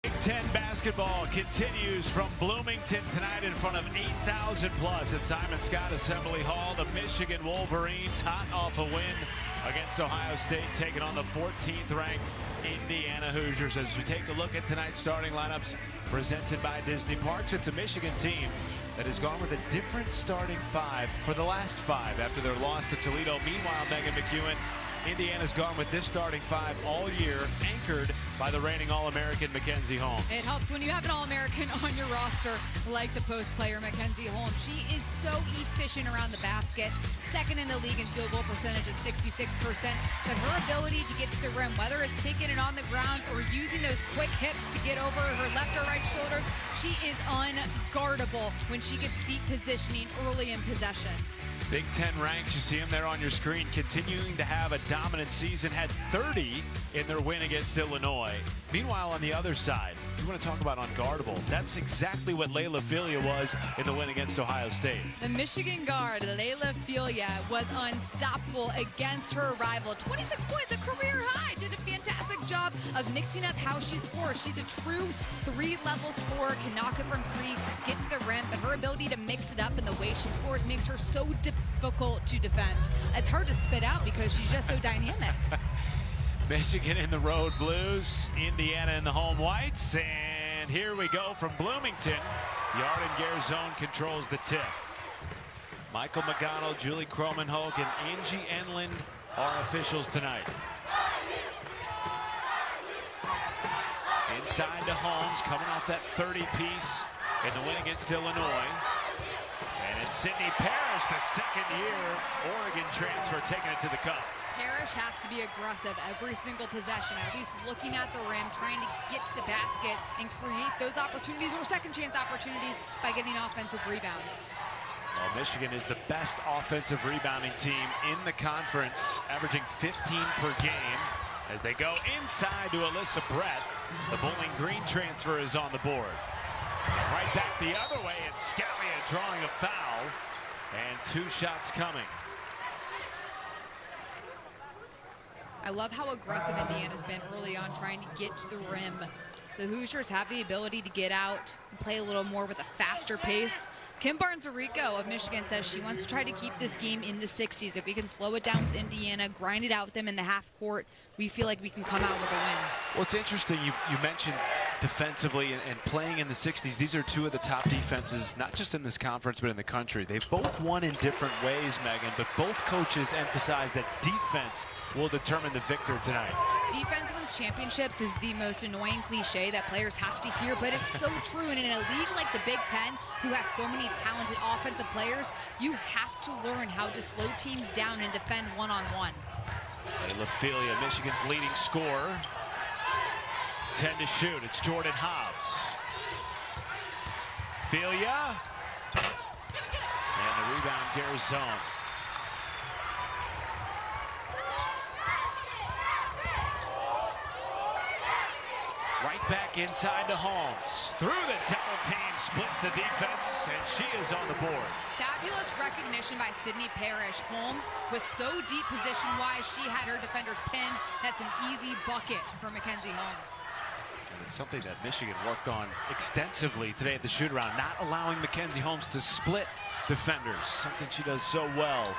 Big Ten basketball continues from Bloomington tonight in front of 8,000 plus at Simon Scott Assembly Hall. The Michigan Wolverines hot off a win against Ohio State, taking on the 14th ranked Indiana Hoosiers. As we take a look at tonight's starting lineups presented by Disney Parks, it's a Michigan team that has gone with a different starting five for the last five after their loss to Toledo. Meanwhile, Megan McEwen, Indiana's gone with this starting five all year, anchored by the reigning All-American Mackenzie Holmes. It helps when you have an All-American on your roster like the post player Mackenzie Holmes. She is so efficient around the basket, second in the league in field goal percentage at 66%, but her ability to get to the rim, whether it's taking it on the ground or using those quick hips to get over her left or right shoulders, she is unguardable when she gets deep positioning early in possessions. Big Ten ranks, you see them there on your screen, continuing to have a dominant season, had 30 in their win against Illinois. Meanwhile, on the other side, you want to talk about unguardable. That's exactly what Layla Filia was in the win against Ohio State. The Michigan guard, Layla Filia, was unstoppable against her rival. 26 points, a career high. Did a fantastic job of mixing up how she scores. She's a true three-level scorer, can knock it from three, get to the rim, but her ability to mix it up and the way she scores makes her so difficult to defend. It's hard to spit out because she's just so dynamic. Michigan in the road blues, Indiana in the home whites, and here we go from Bloomington. Yarden Garzone controls the tip. Michael Magano, Julie Cromenhoek, and Angie Enland are officials tonight. Inside to Holmes, coming off that 30-piece in the win against Illinois. And it's Sydney Parrish, the second-year Oregon transfer, taking it to the cup. Parrish has to be aggressive every single possession, at least looking at the rim, trying to get to the basket and create those opportunities or second-chance opportunities by getting offensive rebounds. Well, Michigan is the best offensive rebounding team in the conference, averaging 15 per game. As they go inside to Alyssa Brett, the Bowling Green transfer is on the board. And right back the other way, it's Scalia drawing a foul, and two shots coming. I love how aggressive Indiana's been early on trying to get to the rim. The Hoosiers have the ability to get out and play a little more with a faster pace. Kim Barnes-Arico of Michigan says she wants to try to keep this game in the 60s. If we can slow it down with Indiana, grind it out with them in the half court, we feel like we can come out with a win. Well, it's interesting. You mentioned defensively and playing in the 60s. These are two of the top defenses, not just in this conference, but in the country. They've both won in different ways, Megan, but both coaches emphasize that defense will determine the victor tonight. Defense wins championships is the most annoying cliche that players have to hear, but it's so true. And in a league like the Big Ten, who has so many talented offensive players, you have to learn how to slow teams down and defend one-on-one. Layla Filia, Michigan's leading scorer. 10 to shoot. It's Jordan Hobbs. Filia. And the rebound, Garzone. Right back inside to Holmes. Through the double team, splits the defense, and she is on the board. Fabulous recognition by Sydney Parrish. Holmes was so deep position-wise, she had her defenders pinned. That's an easy bucket for Mackenzie Holmes. And it's something that Michigan worked on extensively today at the shoot-around, not allowing Mackenzie Holmes to split defenders, something she does so well.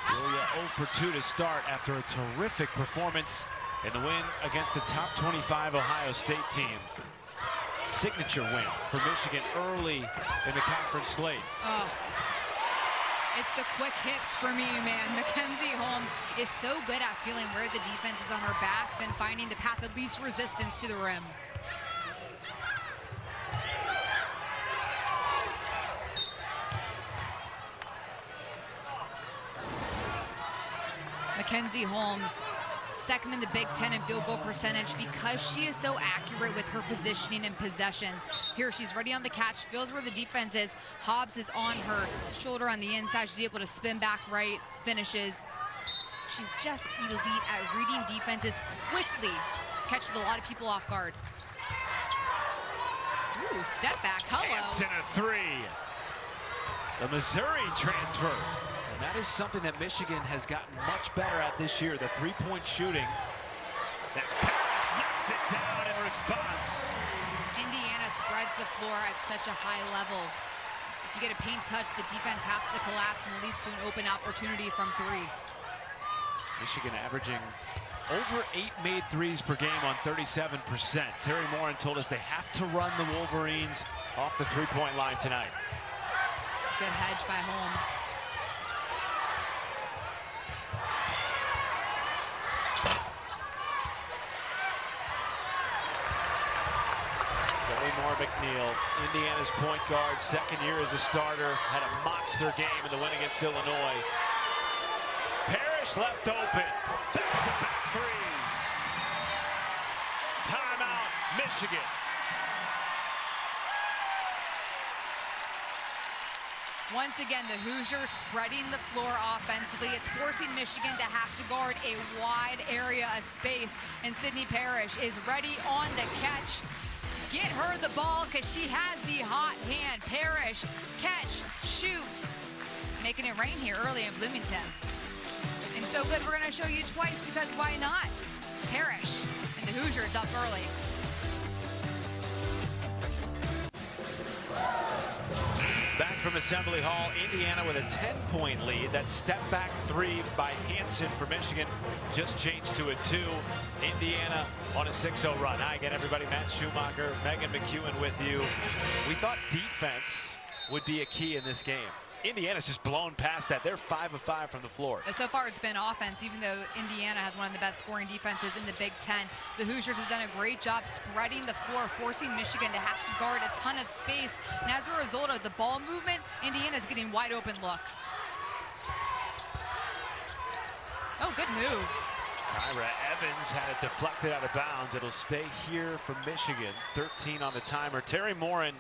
Filia 0 for 2 to start after a terrific performance in the win against the top 25 Ohio State team. Signature win for Michigan early in the conference slate. Oh, it's the quick hips for me, man. Mackenzie Holmes is so good at feeling where the defense is on her back than finding the path of least resistance to the rim. Mackenzie Holmes, second in the Big Ten in field goal percentage because she is so accurate with her positioning and possessions. Here she's ready on the catch, feels where the defense is. Hobbs is on her shoulder on the inside. She's able to spin back right, finishes. She's just elite at reading defenses quickly. Catches a lot of people off guard. Ooh, step back, hello. Hanson a three. The Missouri transfer. And that is something that Michigan has gotten much better at this year, the three-point shooting. That's Parrish knocks it down in response. Indiana spreads the floor at such a high level. If you get a paint touch, the defense has to collapse, and it leads to an open opportunity from three. Michigan averaging over 8 made threes per game on 37%. Terry Morin told us they have to run the Wolverines off the three-point line tonight. Good hedge by Holmes. Moore McNeil, Indiana's point guard, second year as a starter, had a monster game in the win against Illinois. Parrish left open, back-to-back threes. Timeout, Michigan. Once again, the Hoosiers spreading the floor offensively. It's forcing Michigan to have to guard a wide area of space, and Sydney Parrish is ready on the catch. Get her the ball because she has the hot hand. Parrish, catch, shoot. Making it rain here early in Bloomington. And so good, we're going to show you twice because why not? Parrish and the Hoosiers up early. Back from Assembly Hall, Indiana with a 10-point lead. That step-back three by Hansen for Michigan just changed to a 2. Indiana on a 6-0 run. Hi again, everybody. Matt Schumacher, Megan McEwen with you. We thought defense would be a key in this game. Indiana's just blown past that. They're 5 of 5 from the floor. So far it's been offense, even though Indiana has one of the best scoring defenses in the Big Ten. The Hoosiers have done a great job spreading the floor, forcing Michigan to have to guard a ton of space. And as a result of the ball movement, Indiana's getting wide open looks. Oh, good move. Kyra Evans had it deflected out of bounds. It'll stay here for Michigan. 13 on the timer. Terry Morin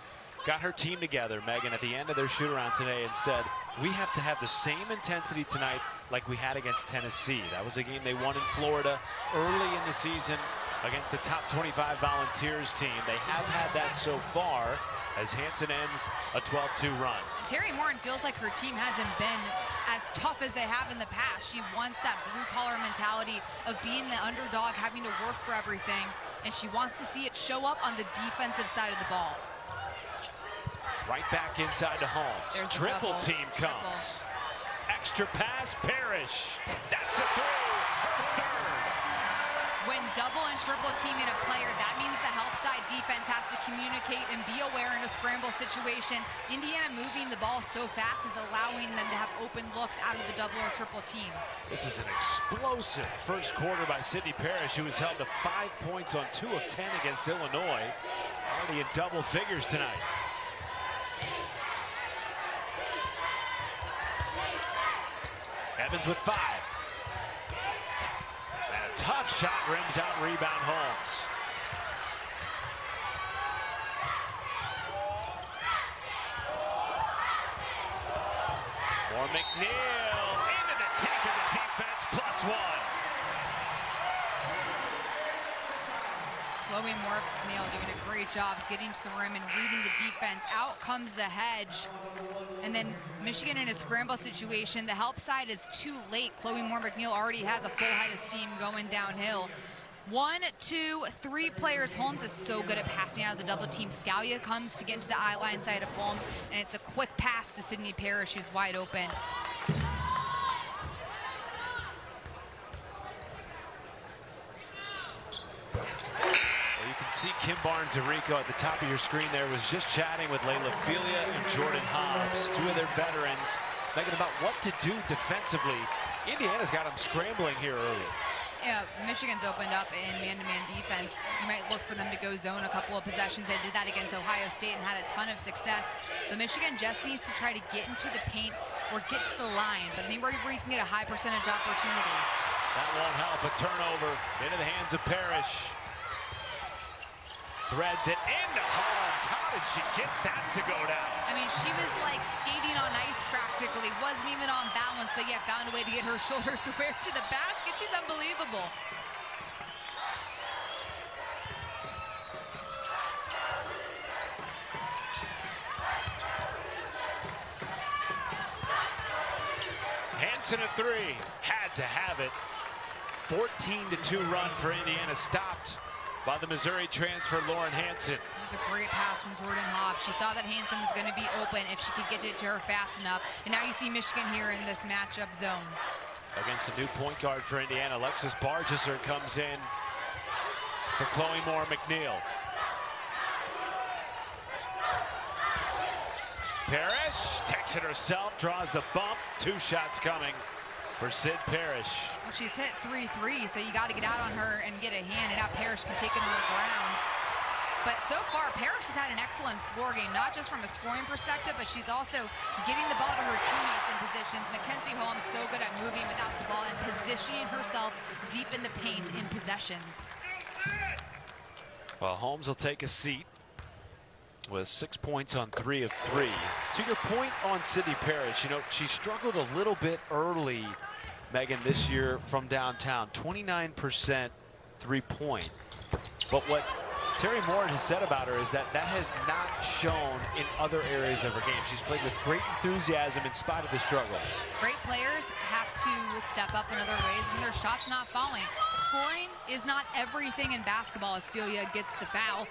got her team together, Megan, at the end of their shoot-around today and said, we have to have the same intensity tonight like we had against Tennessee. That was a game they won in Florida early in the season against the top 25 Volunteers team. They have had that so far as Hansen ends a 12-2 run. Terry Morin feels like her team hasn't been as tough as they have in the past. She wants that blue-collar mentality of being the underdog, having to work for everything, and she wants to see it show up on the defensive side of the ball. Right back inside to Holmes. There's Triple double. team comes. Extra pass, Parrish. That's a three, her third. When double and triple teaming a player, that means the help side defense has to communicate and be aware in a scramble situation. Indiana moving the ball so fast is allowing them to have open looks out of the double or triple team. This is an explosive first quarter by Sydney Parrish, who was held to 5 points on 2 of 10 against Illinois. Already in double figures tonight. Evans with 5. And a tough shot rims out, rebound Holmes. More McNeil into the teeth of the defense, +1. Chloe Moore-McNeil doing a great job getting to the rim and reading the defense. Out comes the hedge. And then Michigan in a scramble situation. The help side is too late. Chloe Moore-McNeil already has a full head of steam going downhill. 1, 2, 3 players. Holmes is so good at passing out of the double team. Scalia comes to get into the eye line side of Holmes, and it's a quick pass to Sydney Parrish, who's wide open. You can see Kim Barnes-Arico at the top of your screen there was just chatting with Layla Filia and Jordan Hobbs, 2 of their veterans, thinking about what to do defensively. Indiana's got them scrambling here early. Yeah, Michigan's opened up in man-to-man defense. You might look for them to go zone a couple of possessions. They did that against Ohio State and had a ton of success. But Michigan just needs to try to get into the paint or get to the line, but anywhere where you can get a high percentage opportunity. That won't help. A turnover into the hands of Parrish. Threads it into Holmes. How did she get that to go down? I mean, she was like skating on ice practically. Wasn't even on balance, but yet found a way to get her shoulder square to the basket. She's unbelievable. Hansen at 3. Had to have it. 14-2 run for Indiana. Stopped by the Missouri transfer Lauren Hansen. It was a great pass from Jordan Hobbs. She saw that Hansen was going to be open if she could get it to her fast enough. And now you see Michigan here in this matchup zone. Against the new point guard for Indiana, Alexis Bargesser comes in for Chloe Moore McNeil. Parrish takes it herself, draws the bump. 2 shots coming for Sid Parrish. Well, she's hit 3 threes, so you got to get out on her and get a hand, and now Parrish can take it on the ground. But so far, Parrish has had an excellent floor game, not just from a scoring perspective, but she's also getting the ball to her teammates in positions. Mackenzie Holmes so good at moving without the ball and positioning herself deep in the paint in possessions. Well, Holmes will take a seat with 6 points on 3 of 3. To your point on Sydney Parrish, you know, she struggled a little bit early, Megan, this year from downtown. 29% three-point. But what Terry Moore has said about her is that has not shown in other areas of her game. She's played with great enthusiasm in spite of the struggles. Great players have to step up in other ways when their shot's not falling. Scoring is not everything in basketball as Filia gets the foul.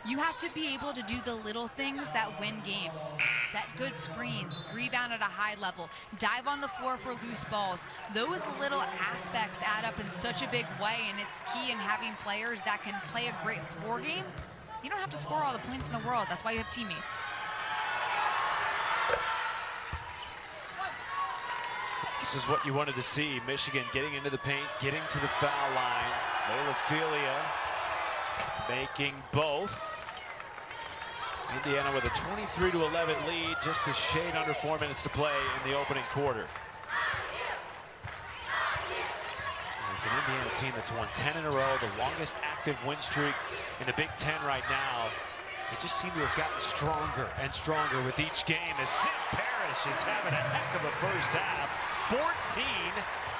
You have to be able to do the little things that win games. Set good screens, rebound at a high level, dive on the floor for loose balls. Those little aspects add up in such a big way, and it's key in having players that can play a great floor game. You don't have to score all the points in the world. That's why you have teammates. This is what you wanted to see. Michigan getting into the paint, getting to the foul line. Layla Filia making both. Indiana with a 23-11 lead, just a shade under 4 minutes to play in the opening quarter. And it's an Indiana team that's won 10 in a row, the longest active win streak in the Big Ten right now. They just seem to have gotten stronger and stronger with each game as Sid Parrish is having a heck of a first half. 14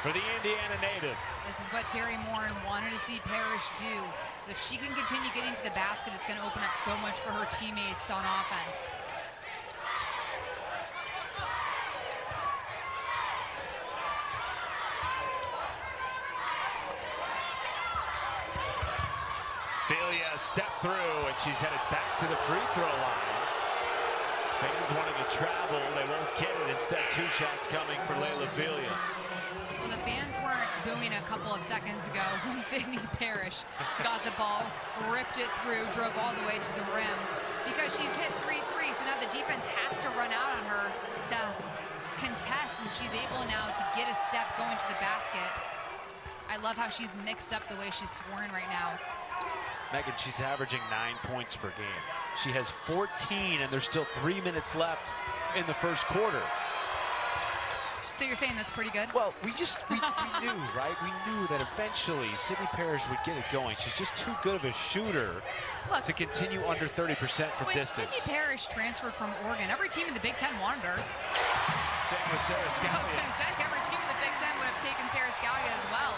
for the Indiana native. This is what Terry Moore wanted to see Parrish do. If she can continue getting to the basket, it's going to open up so much for her teammates on offense. Filia step through, and she's headed back to the free throw line. Fans wanted to travel, they won't get it. Instead, 2 shots coming for Layla Filia. Well, the fans weren't booing a couple of seconds ago when Sydney Parrish got the ball, ripped it through, drove all the way to the rim, because she's hit 3 threes. So now the defense has to run out on her to contest, and she's able now to get a step going to the basket. I love how she's mixed up the way she's scoring right now. Megan, she's averaging 9 points per game. She has 14, and there's still 3 minutes left in the first quarter. So you're saying that's pretty good? Well, we knew, right? We knew that eventually Sydney Parrish would get it going. She's just too good of a shooter to continue under 30% from distance. Sydney Parrish transferred from Oregon. Every team in the Big Ten wanted her. Same with Sarah Scalia. I was going to say, every team in the Big Ten would have taken Sarah Scalia as well.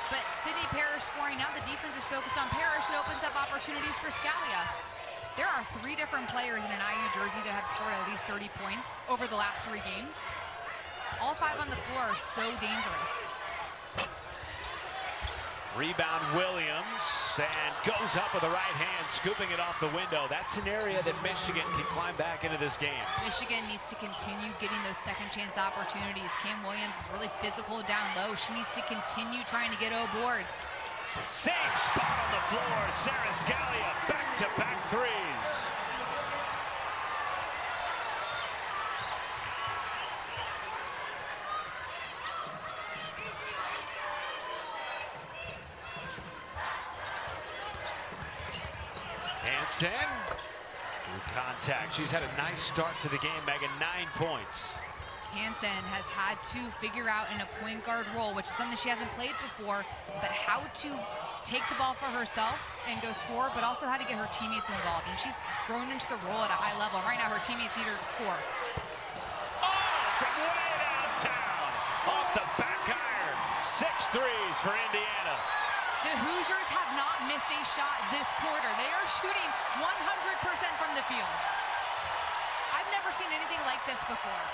But Sydney Parrish scoring, now the defense is focused on Parrish. It opens up opportunities for Scalia. There are 3 different players in an IU jersey that have scored at least 30 points over the last 3 games. All 5 on the floor are so dangerous. Rebound Williams, and goes up with the right hand, scooping it off the window. That's an area that Michigan can climb back into this game. Michigan needs to continue getting those second chance opportunities. Cam Williams is really physical down low. She needs to continue trying to get O boards. Same spot on the floor. Sarah Scalia, back-to-back threes. Hansen, through contact. She's had a nice start to the game, Megan, 9 points. Hansen has had to figure out in a point guard role, which is something she hasn't played before, but how to take the ball for herself and go score, but also how to get her teammates involved. And she's grown into the role at a high level. Right now, her teammates need her to score. Oh, from way downtown, off the back iron. 6 threes for Indiana. The Hoosiers have not missed a shot this quarter. They are shooting 100% from the field. I've never seen anything like this before.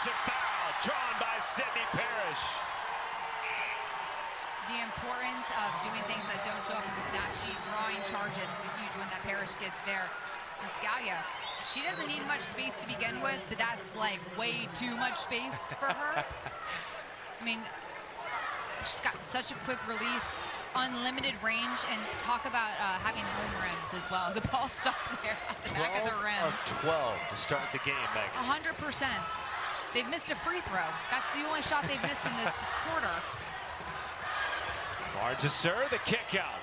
Offensive foul drawn by Sydney Parrish. The importance of doing things that don't show up in the stat sheet, drawing charges is a huge one that Parrish gets there. And Scalia, she doesn't need much space to begin with, but that's like way too much space for her. I mean, she's got such a quick release, unlimited range, and talk about having home rims as well. The ball stopped there at the back of the rim. 12 of 12 to start the game, Megan. 100%. They've missed a free throw. That's the only shot they've missed in this quarter. Margesser, the kick out.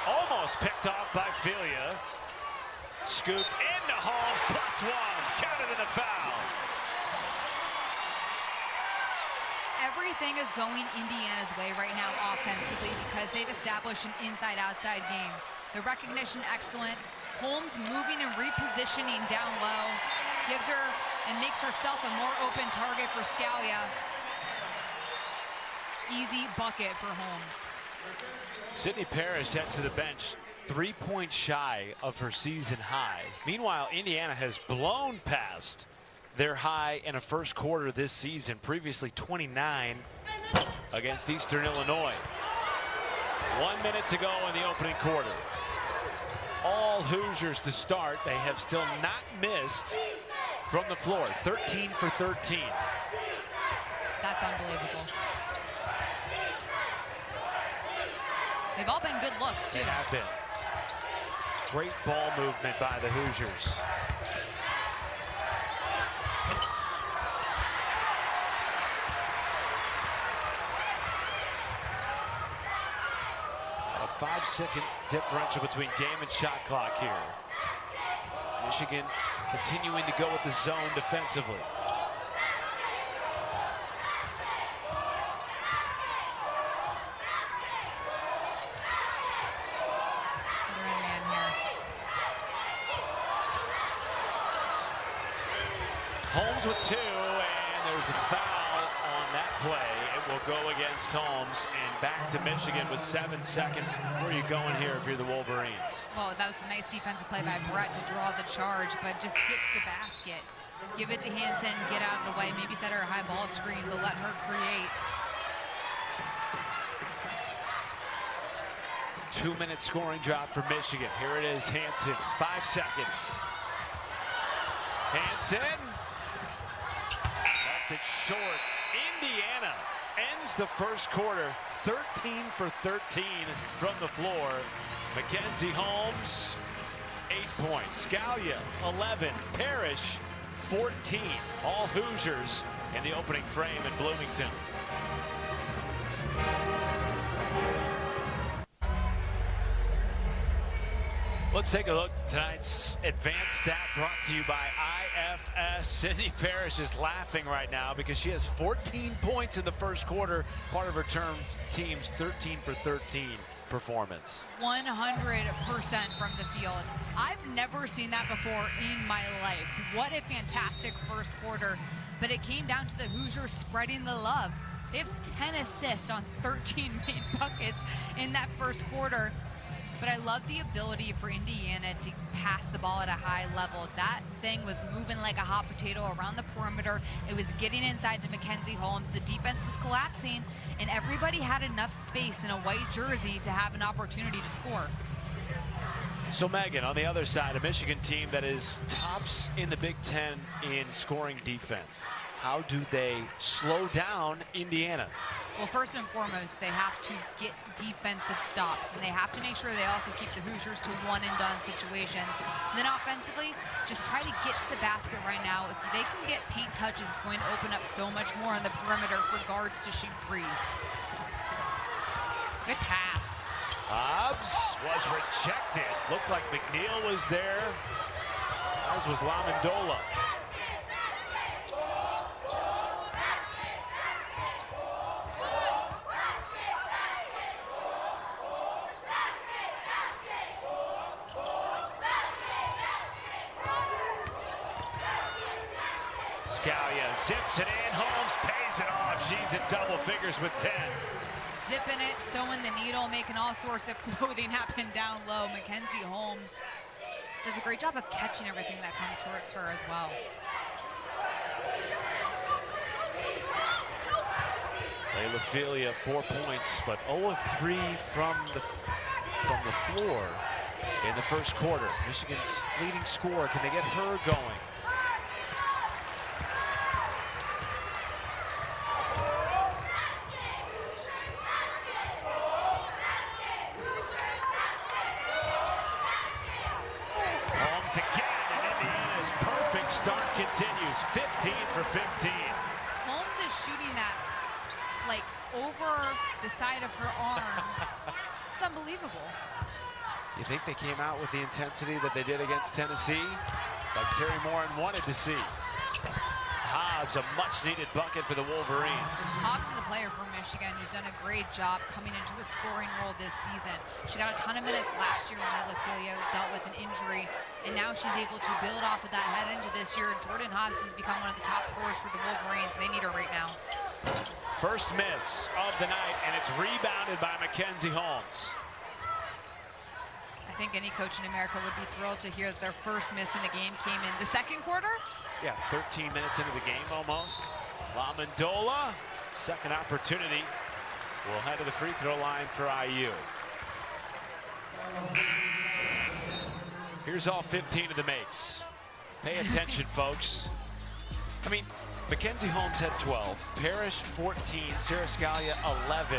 Almost picked off by Filia. Scooped into Holmes, +1. Counted in a foul. Everything is going Indiana's way right now offensively because they've established an inside-outside game. The recognition excellent. Holmes moving and repositioning down low. Gives her and makes herself a more open target for Scalia. Easy bucket for Holmes. Sydney Parrish heads to the bench 3 points shy of her season high. Meanwhile, Indiana has blown past their high in a first quarter this season, previously 29 against Eastern Illinois. 1 minute to go in the opening quarter. All Hoosiers to start. They have still not missed from the floor. 13 for 13. That's unbelievable. They've all been good looks, too. They have been. Great ball movement by the Hoosiers. A 5-second differential between game and shot clock here. Michigan continuing to go with the zone defensively. Holmes with 2, and there's a foul on that play. It will go against Holmes, and back to Michigan with 7 seconds. Where are you going here if you're the Wolverines? Well, that was a nice defensive play by Brett to draw the charge, but just get to the basket. Give it to Hansen, get out of the way, maybe set her a high ball screen, but let her create. 2-minute scoring drought for Michigan. Here it is, Hansen, 5 seconds. Hansen. It's short. Indiana ends the first quarter 13 for 13 from the floor. Mackenzie Holmes, 8 points. Scalia, 11. Parrish, 14. All Hoosiers in the opening frame in Bloomington. Let's take a look at tonight's advanced stat brought to you by IFS. Sydney Parrish is laughing right now because she has 14 points in the first quarter, part of her team's 13 for 13 performance. 100% from the field. I've never seen that before in my life. What a fantastic first quarter, but it came down to the Hoosiers spreading the love. They have 10 assists on 13 made buckets in that first quarter. But I love the ability for Indiana to pass the ball at a high level. That thing was moving like a hot potato around the perimeter. It was getting inside to Mackenzie Holmes. The defense was collapsing, and everybody had enough space in a white jersey to have an opportunity to score. So Megan, on the other side, a Michigan team that is tops in the Big Ten in scoring defense. How do they slow down Indiana? Well, first and foremost, they have to get defensive stops, and they have to make sure they also keep the Hoosiers to one-and-done situations. And then offensively, just try to get to the basket right now. If they can get paint touches, it's going to open up so much more on the perimeter for guards to shoot threes. Good pass. Hobbs was rejected. Looked like McNeil was there, as was Lamandola. Scalia zips it in. Holmes pays it off. She's in double figures with 10. Zipping it, sewing the needle, making all sorts of clothing happen down low. Mackenzie Holmes does a great job of catching everything that comes towards her as well. Layla 4 points, but 0 of 3 from the floor in the first quarter. Michigan's leading scorer. Can they get her going? Holmes again, and Indiana's perfect start continues. 15 for 15. Holmes is shooting that like over the side of her arm. It's unbelievable. You think they came out with the intensity that they did against Tennessee? Like Terry Morin wanted to see. Hobbs, a much-needed bucket for the Wolverines. Hobbs is a player for Michigan who's done a great job coming into a scoring role this season. She got a ton of minutes last year when Layla dealt with an injury, and now she's able to build off of that head into this year. Jordan Hobbs has become one of the top scorers for the Wolverines. They need her right now. First miss of the night, and it's rebounded by Mackenzie Holmes. I think any coach in America would be thrilled to hear that their first miss in the game came in the second quarter. Yeah, 13 minutes into the game almost. La Mandola, second opportunity. Will head to the free throw line for IU. Here's all 15 of the makes. Pay attention, folks. I mean, Mackenzie Holmes had 12, Parrish 14, Sarah Scalia 11.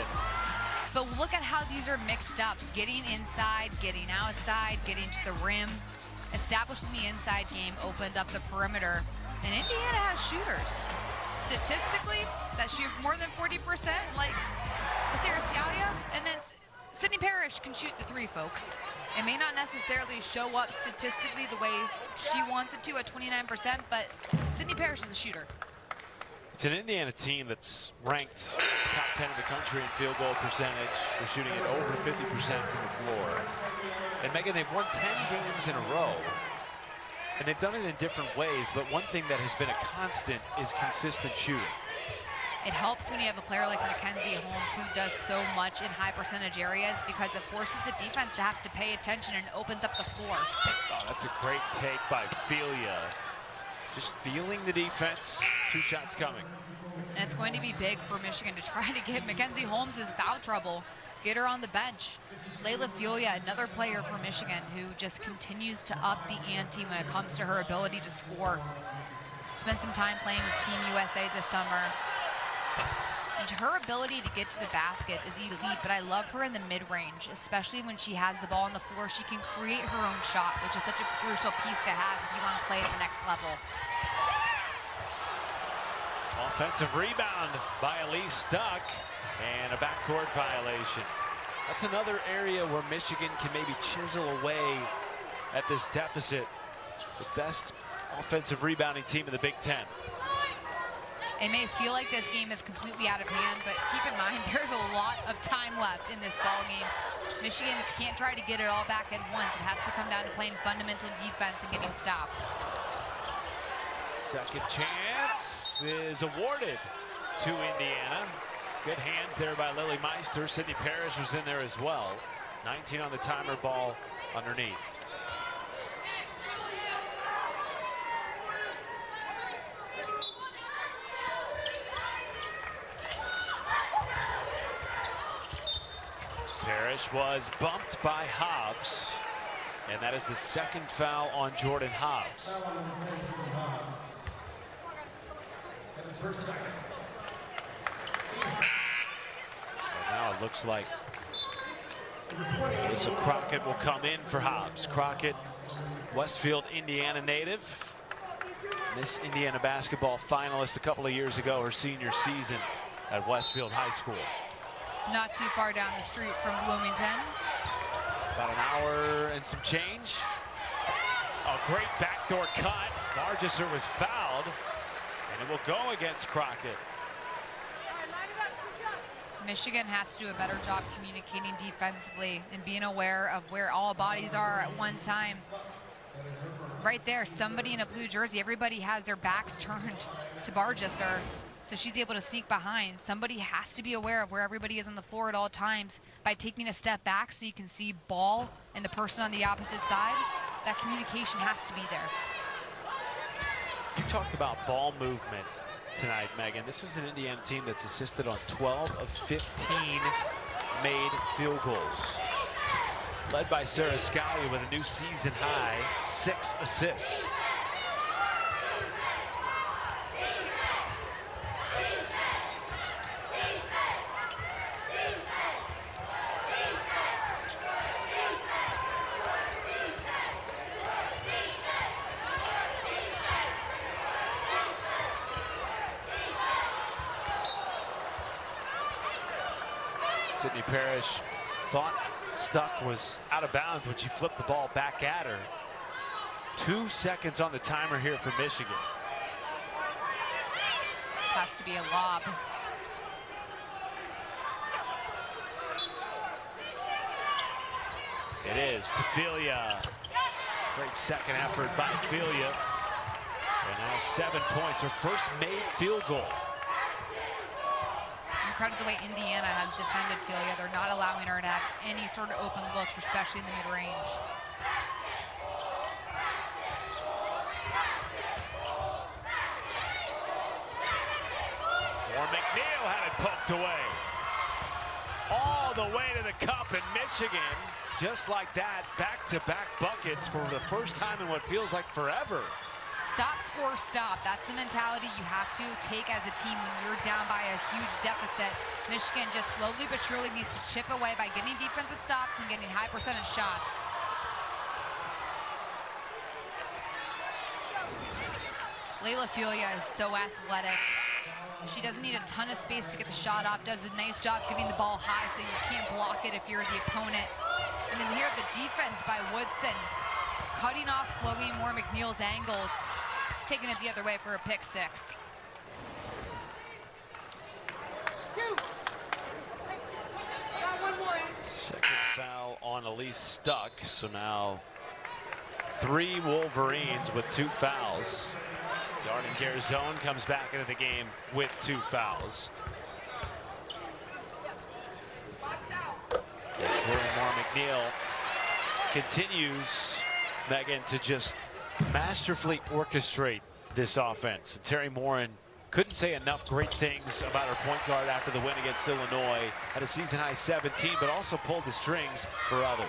But look at how these are mixed up. Getting inside, getting outside, getting to the rim. Establishing the inside game opened up the perimeter. And Indiana has shooters. Statistically, that shoot more than 40%, like Sarah Scalia. And then Sydney Parrish can shoot the three, folks. It may not necessarily show up statistically the way she wants it to at 29%, but Sydney Parrish is a shooter. It's an Indiana team that's ranked top 10 in the country in field goal percentage. They're shooting at over 50% from the floor. And Megan, they've won 10 games in a row. And they've done it in different ways, but one thing that has been a constant is consistent shooting. It helps when you have a player like Mackenzie Holmes who does so much in high percentage areas because it forces the defense to have to pay attention and opens up the floor. Oh, that's a great take by Felia. Just feeling the defense. 2 shots coming. And it's going to be big for Michigan to try to get Mackenzie Holmes' foul trouble. Get her on the bench. Layla Felia, another player for Michigan who just continues to up the ante when it comes to her ability to score. Spent some time playing with Team USA this summer. And her ability to get to the basket is elite, but I love her in the mid-range, especially when she has the ball on the floor. She can create her own shot, which is such a crucial piece to have if you want to play at the next level. Offensive rebound by Elise Stuck, and a backcourt violation. That's another area where Michigan can maybe chisel away at this deficit. The best offensive rebounding team in the Big Ten. It may feel like this game is completely out of hand, but keep in mind there's a lot of time left in this ball game. Michigan can't try to get it all back at once. It has to come down to playing fundamental defense and getting stops. Second chance is awarded to Indiana. Good hands there by Lily Meister. Sydney Parrish was in there as well. 19 on the timer, ball underneath. Parrish was bumped by Hobbs, and that is the second foul on Jordan Hobbs. And now it looks like Alyssa Crockett will come in for Hobbs. Crockett, Westfield, Indiana native. Miss Indiana basketball finalist a couple of years ago, her senior season at Westfield High School. Not too far down the street from Bloomington. About an hour and some change. A great backdoor cut. Bargesser was fouled, and it will go against Crockett. Michigan has to do a better job communicating defensively and being aware of where all bodies are at one time. Right there, somebody in a blue jersey, everybody has their backs turned to Bargesser, so she's able to sneak behind. Somebody has to be aware of where everybody is on the floor at all times by taking a step back so you can see ball and the person on the opposite side. that communication has to be there. You talked about ball movement tonight, Megan. This is an Indiana team that's assisted on 12 of 15 made field goals. Led by Sarah Scalia with a new season high 6 assists. Sydney Parrish thought Stuck was out of bounds when she flipped the ball back at her. 2 seconds on the timer here for Michigan. Has to be a lob. It is Tefillia. Great second effort by Tefillia. And now 7 points, her first made field goal. Incredible the way Indiana has defended Tefillia. They're not allowing her to have any sort of open looks, especially in the mid-range. Or McNeil had it poked away. All the way to the cup, in Michigan, just like that, back-to-back buckets for the first time in what feels like forever. Stop, score, stop. That's the mentality you have to take as a team when you're down by a huge deficit. Michigan just slowly but surely needs to chip away by getting defensive stops and getting high percentage shots. Layla Tefillia is so athletic. She doesn't need a ton of space to get the shot off, does a nice job getting the ball high so you can't block it if you're the opponent. And then here the defense by Woodson, cutting off Chloe Moore McNeil's angles, taking it the other way for a pick six. Second foul on Elise Stuck, so now 3 Wolverines with 2 fouls. Darden Garzone comes back into the game with 2 fouls. Moore McNeil continues, Megan, to just masterfully orchestrate this offense. Terry Morin couldn't say enough great things about her point guard after the win against Illinois. Had a season-high 17, but also pulled the strings for others.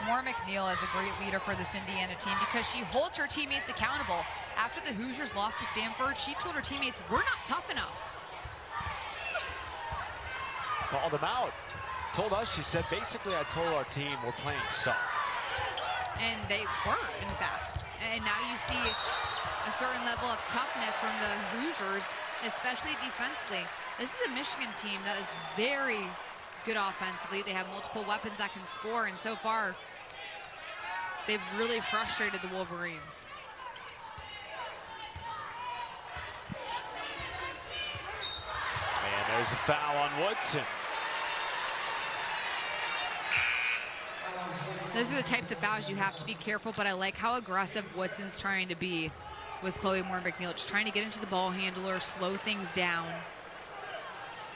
Moore McNeil is a great leader for this Indiana team because she holds her teammates accountable. After the Hoosiers lost to Stanford, she told her teammates, we're not tough enough. Called them out. Told us, she said, basically, I told our team we're playing soft. And they were, in fact. And now you see a certain level of toughness from the Hoosiers, especially defensively. This is a Michigan team that is very good offensively. They have multiple weapons that can score, and so far, they've really frustrated the Wolverines. And there's a foul on Woodson. Those are the types of fouls you have to be careful, but I like how aggressive Woodson's trying to be with Chloe Moore McNeil, just trying to get into the ball handler, slow things down.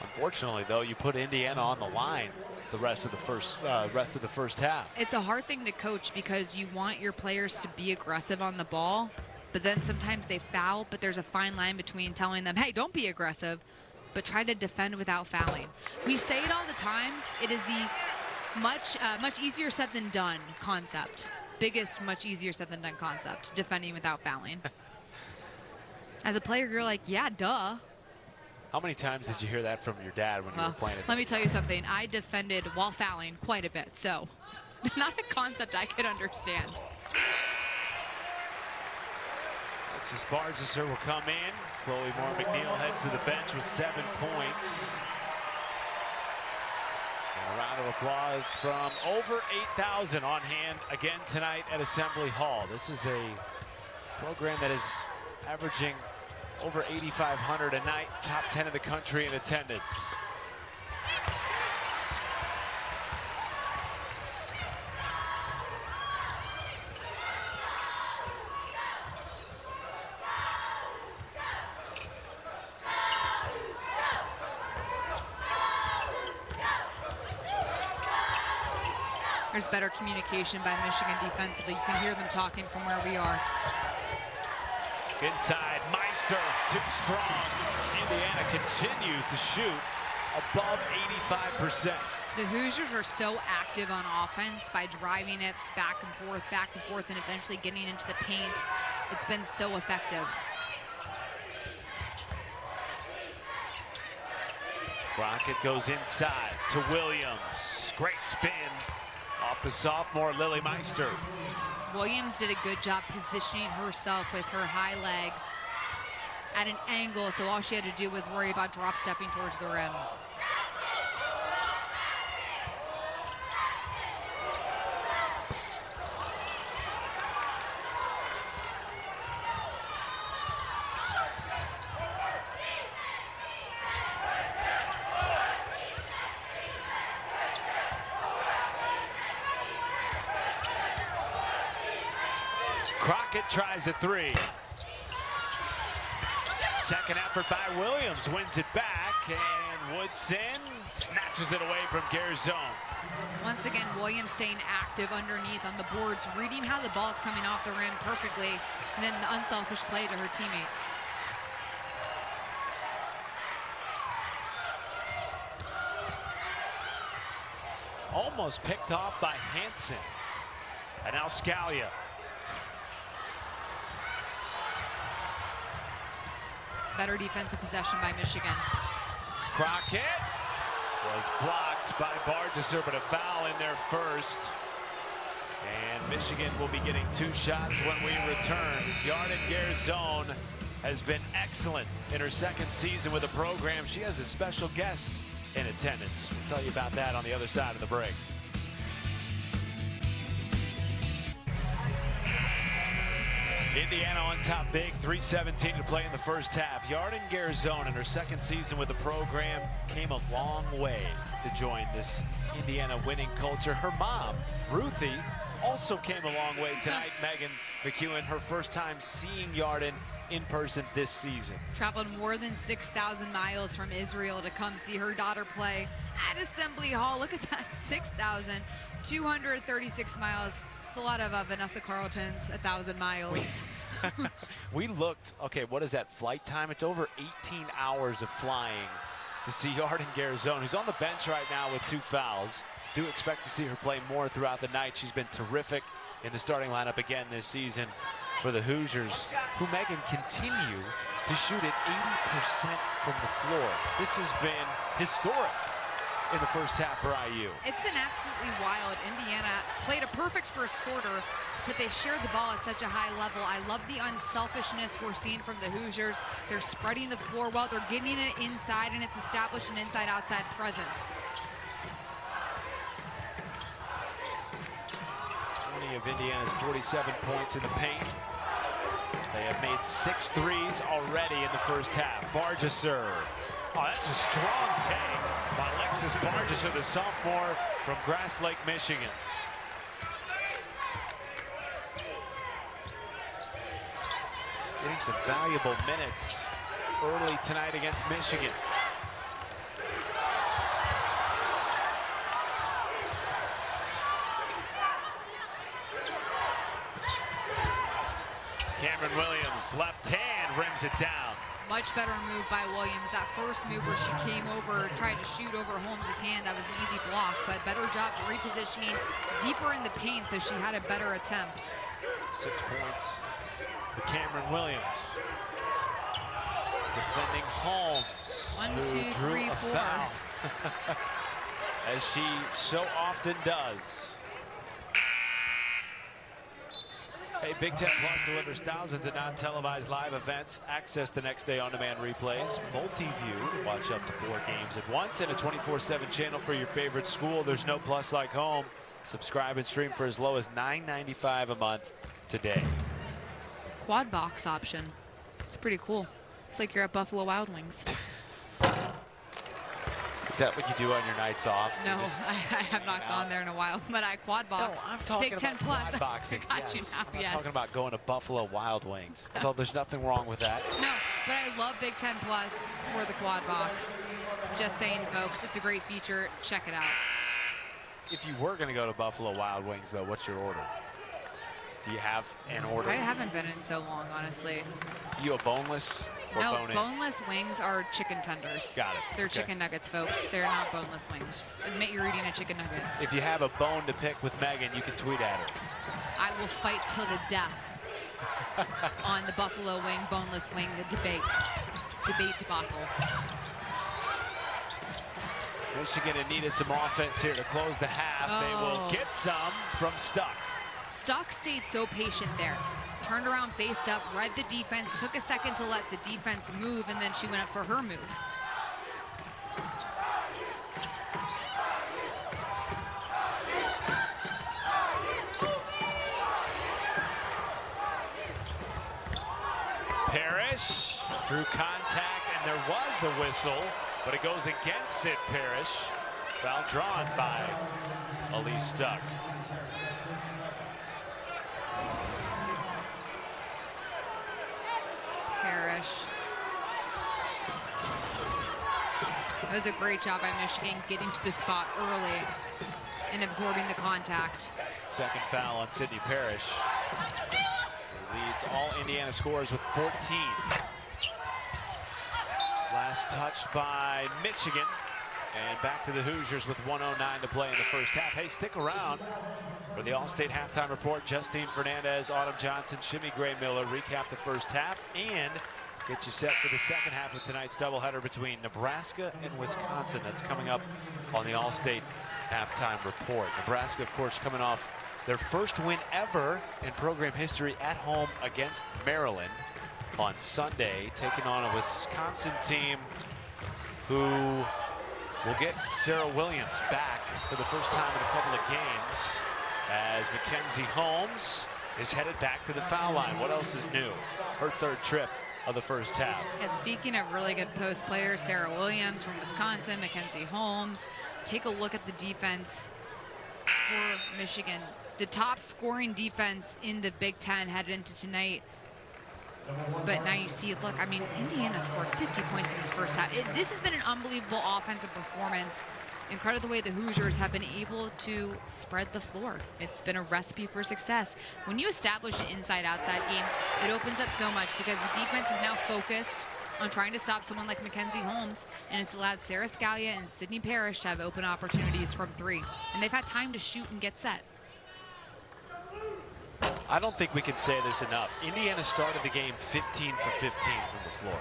Unfortunately, though, you put Indiana on the line the rest of the first half. It's a hard thing to coach because you want your players to be aggressive on the ball, but then sometimes they foul, but there's a fine line between telling them, hey, don't be aggressive, but try to defend without fouling. We say it all the time. It is the much easier said than done concept. Biggest, much easier said than done concept, defending without fouling. As a player, you're like, yeah, duh. How many times did you hear that from your dad when you were playing it? Let me tell you something. I defended while fouling quite a bit, so not a concept I could understand. Alexis Bargesser will come in. Chloe Moore McNeil heads to the bench with 7 points. A round of applause from over 8,000 on hand again tonight at Assembly Hall. This is a program that is averaging over 8,500 a night, top 10 in the country in attendance. There's better communication by Michigan defensively. You can hear them talking from where we are. Inside, Meister, too strong. Indiana continues to shoot above 85%. The Hoosiers are so active on offense by driving it back and forth, and eventually getting into the paint. It's been so effective. Rocket goes inside to Williams. Great spin off the sophomore Lily Meister. Williams did a good job positioning herself with her high leg at an angle, so all she had to do was worry about drop stepping towards the rim. Crockett tries a three. Second effort by Williams, wins it back, and Woodson snatches it away from Garzone. Once again, Williams staying active underneath on the boards, reading how the ball's coming off the rim perfectly, and then the unselfish play to her teammate. Almost picked off by Hansen. And now Scalia. Better defensive possession by Michigan. Crockett was blocked by Bargesser, but a foul in there first. And Michigan will be getting 2 shots when we return. Yarden Garzone has been excellent in her 2nd season with the program. She has a special guest in attendance. We'll tell you about that on the other side of the break. Indiana on top big, 3:17 to play in the first half. Yarden Garzone in her 2nd season with the program came a long way to join this Indiana winning culture. Her mom, Ruthie, also came a long way tonight. Megan McEwen, her first time seeing Yarden in person this season. Traveled more than 6,000 miles from Israel to come see her daughter play at Assembly Hall. Look at that, 6,236 miles. A lot of Vanessa Carlton's 1,000 miles. We looked, okay, what is that flight time? It's over 18 hours of flying to see Yarden Garzone, who's on the bench right now with 2 fouls. Do expect to see her play more throughout the night. She's been terrific in the starting lineup again this season for the Hoosiers, who, Megan, continue to shoot at 80% from the floor. This has been historic in the first half for IU. It's been absolutely wild. Indiana played a perfect first quarter, but they shared the ball at such a high level. I love the unselfishness we're seeing from the Hoosiers. They're spreading the floor well. They're getting it inside, and it's established an inside-outside presence. 20 of Indiana's 47 points in the paint. They have made 6 threes already in the first half. Bargesser. Oh, that's a strong take by Alexis Bargesser, the sophomore from Grass Lake, Michigan. Getting some valuable minutes early tonight against Michigan. Cameron Williams, left hand, rims it down. Much better move by Williams. That first move where she came over, tried to shoot over Holmes' hand, that was an easy block, but better job repositioning deeper in the paint, so she had a better attempt. 6 points for Cameron Williams. Defending Holmes, 1, who 2, drew 3, a 4. foul, as she so often does. Hey, Big Ten Plus delivers thousands of non-televised live events. Access the next day on-demand replays. Multi-view, watch up to 4 games at once, and a 24/7 channel for your favorite school. There's no plus like home. Subscribe and stream for as low as $9.95 a month today. Quad box option. It's pretty cool. It's like you're at Buffalo Wild Wings. Is that what you do on your nights off? No, I have not gone there in a while, but I quad box. No, I'm talking Big Ten about Plus. quad boxing. I got Yes. you now, I'm not yes. talking about going to Buffalo Wild Wings. Although there's nothing wrong with that. No, but I love Big Ten Plus for the quad box. Just saying, folks, it's a great feature. Check it out. If you were going to go to Buffalo Wild Wings, though, what's your order? Do you have an order? I haven't been in so long, honestly. You a boneless or No, bone-in? boneless wings are chicken tenders. Got it. They're Okay. chicken nuggets, folks. They're not boneless wings. Just admit you're eating a chicken nugget. If you have a bone to pick with Megan, you can tweet at her. I will fight till the death on the buffalo wing, boneless wing, the debate debacle. Michigan and needed some offense here to close the half. They will get some from Stuck. Stuck stayed so patient there. Turned around, faced up, read the defense, took a second to let the defense move, and then she went up for her move. Parrish drew contact, and there was a whistle, but it goes against it, Parrish. Foul drawn by Elise Stuck. Parrish. That was a great job by Michigan getting to the spot early and absorbing the contact. Second foul on Sydney Parrish. Leads all Indiana scorers with 14. Last touch by Michigan. And back to the Hoosiers with 1:09 to play in the first half. Hey, stick around for the All-State halftime report. Justine Fernandez, Autumn Johnson, Shimmy Gray-Miller recap the first half and get you set for the second half of tonight's doubleheader between Nebraska and Wisconsin. That's coming up on the All-State halftime report. Nebraska, of course, coming off their first win ever in program history at home against Maryland on Sunday, taking on a Wisconsin team who will get Sarah Williams back for the first time in a couple of games as Mackenzie Holmes is headed back to the foul line. What else is new? Her third trip of the first half. Yeah, speaking of really good post players, Sarah Williams from Wisconsin, Mackenzie Holmes. Take a look at the defense for Michigan. The top scoring defense in the Big Ten headed into tonight. But now you see, look, I mean, Indiana scored 50 points in this first half. This has been an unbelievable offensive performance. Incredible the way the Hoosiers have been able to spread the floor. It's been a recipe for success. When you establish an inside-outside game, it opens up so much because the defense is now focused on trying to stop someone like Mackenzie Holmes, and it's allowed Sarah Scalia and Sydney Parrish to have open opportunities from three. And they've had time to shoot and get set. I don't think we can say this enough. Indiana started the game 15 for 15 from the floor.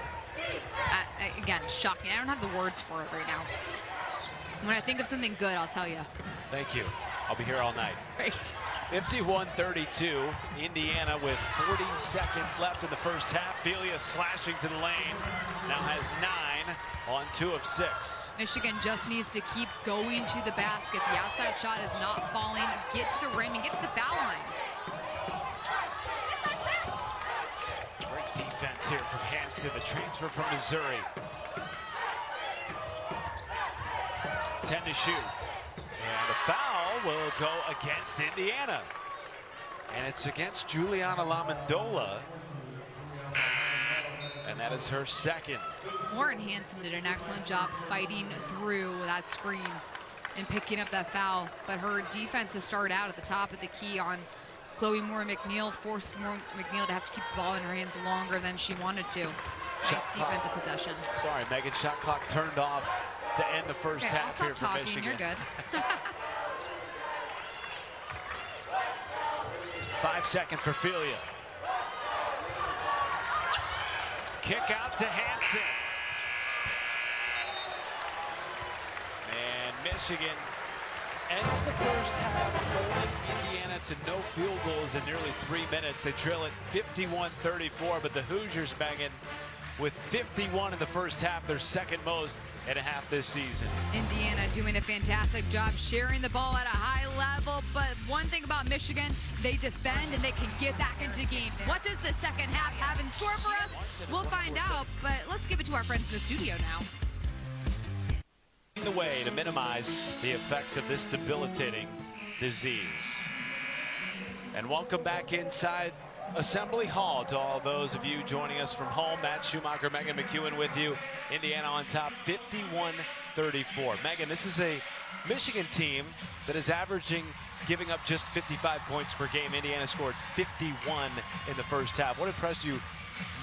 Again, shocking. I don't have the words for it right now. When I think of something good, I'll tell you. Thank you. I'll be here all night. Great. 51-32. Indiana with 40 seconds left in the first half. Felia slashing to the lane. Now has 9 on 2 of 6. Michigan just needs to keep going to the basket. The outside shot is not falling. Get to the rim and get to the foul line. Great defense here from Hanson, the transfer from Missouri. 10 to shoot. And the foul will go against Indiana. And it's against Juliana Lamondola. And that is her second. Lauren Hanson did an excellent job fighting through that screen and picking up that foul. But her defense has started out at the top of the key on Chloe Moore-McNeil, forced Moore-McNeil to have to keep the ball in her hands longer than she wanted to. Nice defensive possession. Sorry, Megan, shot clock turned off to end the first half here for Michigan. You're good. 5 seconds for Felia. Kick out to Hanson. And Michigan ends the first half holding Indiana to no field goals in nearly 3 minutes. They trail it 51-34, but the Hoosiers, Megan, with 51 in the first half, their second most in a half this season. Indiana doing a fantastic job sharing the ball at a high level, but one thing about Michigan, they defend and they can get back into games. What does the second half have in store for us? We'll find out, but let's give it to our friends in the studio now. The way to minimize the effects of this debilitating disease. And welcome back inside Assembly Hall to all those of you joining us from home. Matt Schumacher, Megan McEwen with you. Indiana on top 51-34 34. Megan, this is a Michigan team that is averaging giving up just 55 points per game. Indiana scored 51 in the first half. What impressed you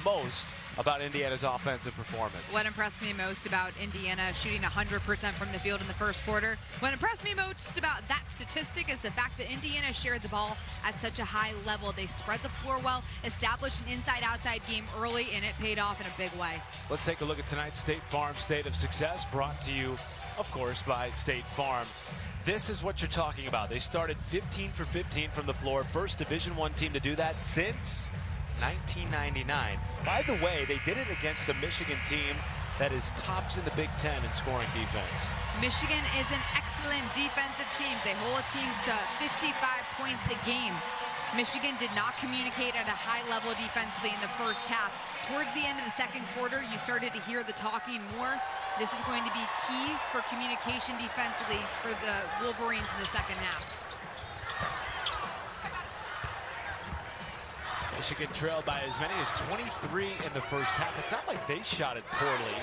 most about Indiana's offensive performance? What impressed me most about Indiana shooting 100% from the field in the first quarter? What impressed me most about that statistic is the fact that Indiana shared the ball at such a high level. They spread the floor well, established an inside-outside game early, and it paid off in a big way. Let's take a look at tonight's State Farm State of Success, brought to you, of course, by State Farm. This is what you're talking about. They started 15 for 15 from the floor. First Division I team to do that since 1999. By the way, they did it against a Michigan team that is tops in the Big Ten in scoring defense. Michigan is an excellent defensive team. They hold teams to 55 points a game. Michigan did not communicate at a high level defensively in the first half. Towards the end of the second quarter, you started to hear the talking more. This is going to be key for communication defensively for the Wolverines in the second half. Michigan trailed by as many as 23 in the first half. It's not like they shot it poorly.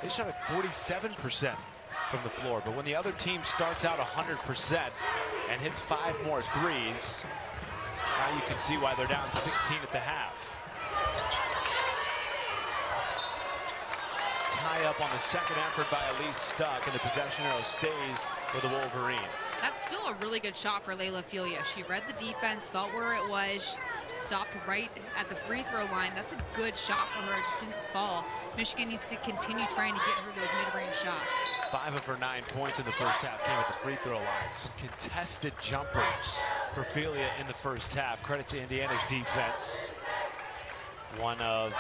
They shot it 47% from the floor. But when the other team starts out 100% and hits 5 more threes, now you can see why they're down 16 at the half. Tie up on the second effort by Elise Stuck, and the possession arrow stays with the Wolverines. That's still a really good shot for Layla Filia. She read the defense, thought where it was, stopped right at the free throw line. That's a good shot for her. It just didn't fall. Michigan needs to continue trying to get her those mid-range shots. 5 of her 9 points in the first half came at the free throw line. Some contested jumpers for Filia in the first half. Credit to Indiana's defense. One of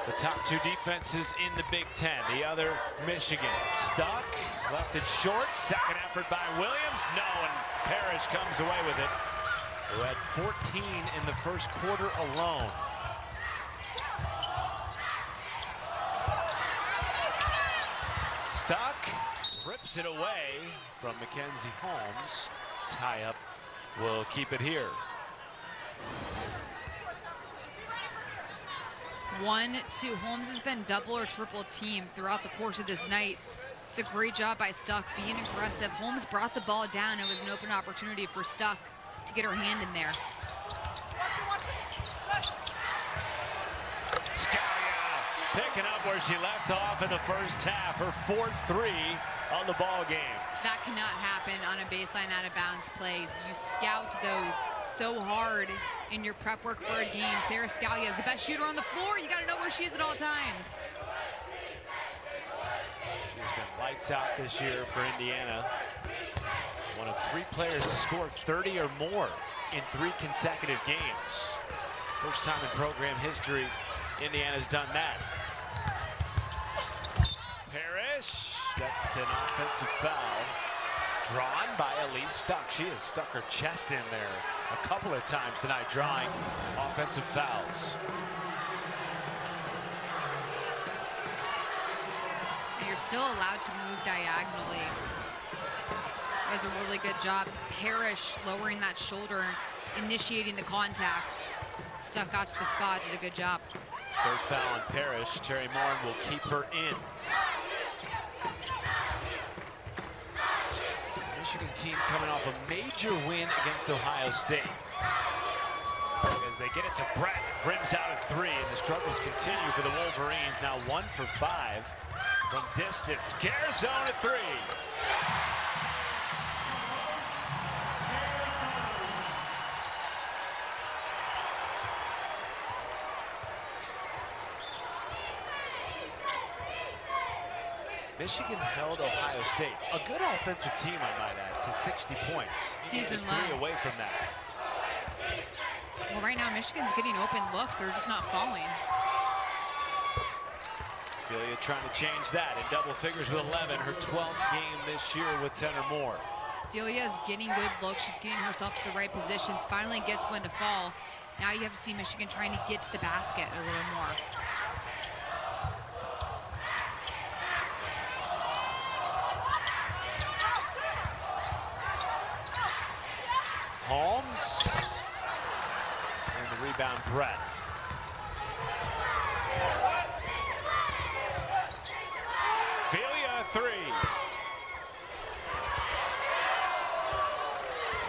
the top 2 defenses in the Big Ten. The other, Michigan. Stuck, left it short. Second effort by Williams. No, and Parrish comes away with it, who had 14 in the first quarter alone. Stuck, rips it away from Mackenzie Holmes. Tie up will keep it here. 1-2. Holmes has been double or triple teamed throughout the course of this night. It's a great job by Stuck being aggressive. Holmes brought the ball down. It was an open opportunity for Stuck to get her hand in there. Scalia picking up where she left off in the first half. Her 4th 3 on the ball game. That cannot happen on a baseline out of bounds play. You scout those so hard in your prep work for a game. Sarah Scalia is the best shooter on the floor. You got to know where she is at all times. She's been lights out this year for Indiana. One of 3 players to score 30 or more in 3 consecutive games. First time in program history Indiana's done that. Parrish, that's an offensive foul. Drawn by Elise Stuck. She has stuck her chest in there a couple of times tonight, drawing offensive fouls. And you're still allowed to move diagonally. That was a really good job. Parrish lowering that shoulder, initiating the contact. Stuck got to the spot, did a good job. 3rd foul on Parrish. Terry Morin will keep her in. Michigan team coming off a major win against Ohio State. As they get it to Brett, rims out at 3, and the struggles continue for the Wolverines. Now 1 for 5 from distance. Garzone at 3. Michigan held Ohio State, a good offensive team, I might add, to 60 points. Season Just low. 3 away from that. Well, right now Michigan's getting open looks. They're just not falling. Filia trying to change that in double figures with 11. Her 12th game this year with 10 or more. Filia is getting good looks. She's getting herself to the right positions. Finally gets when to fall. Now you have to see Michigan trying to get to the basket a little more. Holmes. And the rebound, Brett. Filia three.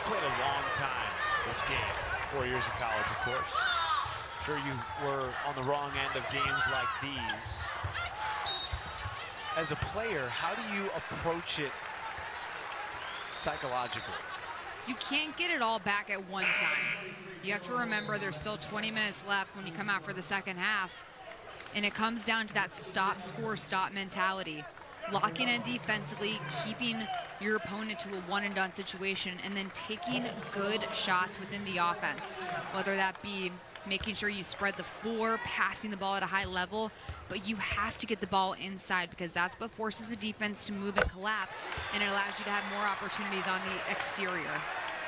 Played a long time this game. 4 years in college, of course. I'm sure you were on the wrong end of games like these. As a player, how do you approach it psychologically? You can't get it all back at one time. You have to remember there's still 20 minutes left when you come out for the second half. And it comes down to that stop, score, stop mentality. Locking in defensively, keeping your opponent to a one-and-done situation, and then taking good shots within the offense. Whether that be making sure you spread the floor, passing the ball at a high level, but you have to get the ball inside because that's what forces the defense to move and collapse, and it allows you to have more opportunities on the exterior.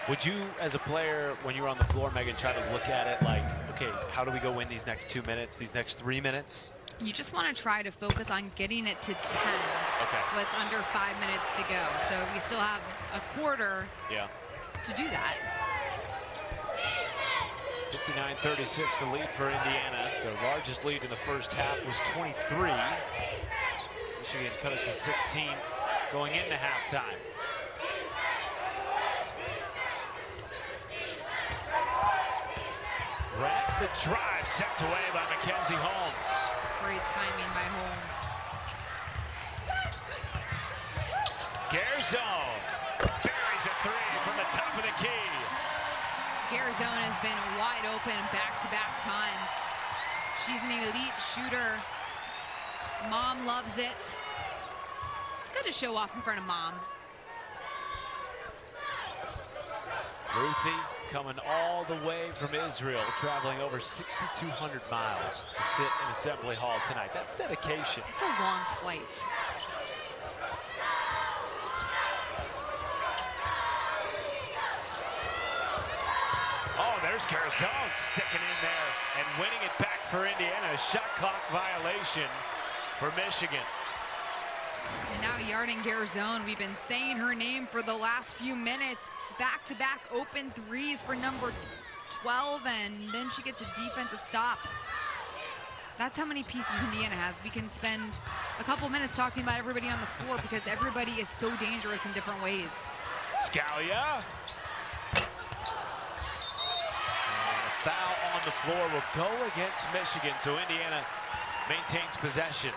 Would you, as a player, when you were on the floor, Megan, try to look at it like, okay, how do we go win these next 2 minutes, these next 3 minutes? You just want to try to focus on getting it to 10 with under 5 minutes to go. So we still have a quarter to do that. 59-36, the lead for Indiana. Their largest lead in the first half was 23. Michigan cut it to 16 going into halftime. The drive sent away by Mackenzie Holmes. Great timing by Holmes. Garzone buries a three from the top of the key. Garzone has been wide open back-to-back times. She's an elite shooter. Mom loves it. It's good to show off in front of mom. Ruthie coming all the way from Israel, traveling over 6,200 miles to sit in Assembly Hall tonight. That's dedication. It's a long flight. Oh, there's Garzone sticking in there and winning it back for Indiana. A shot clock violation for Michigan. And now Yarden Garzone, we've been saying her name for the last few minutes. Back-to-back open threes for number 12, and then she gets a defensive stop. That's how many pieces Indiana has. We can spend a couple minutes talking about everybody on the floor because everybody is so dangerous in different ways. Scalia. And a foul on the floor will go against Michigan, so Indiana maintains possession.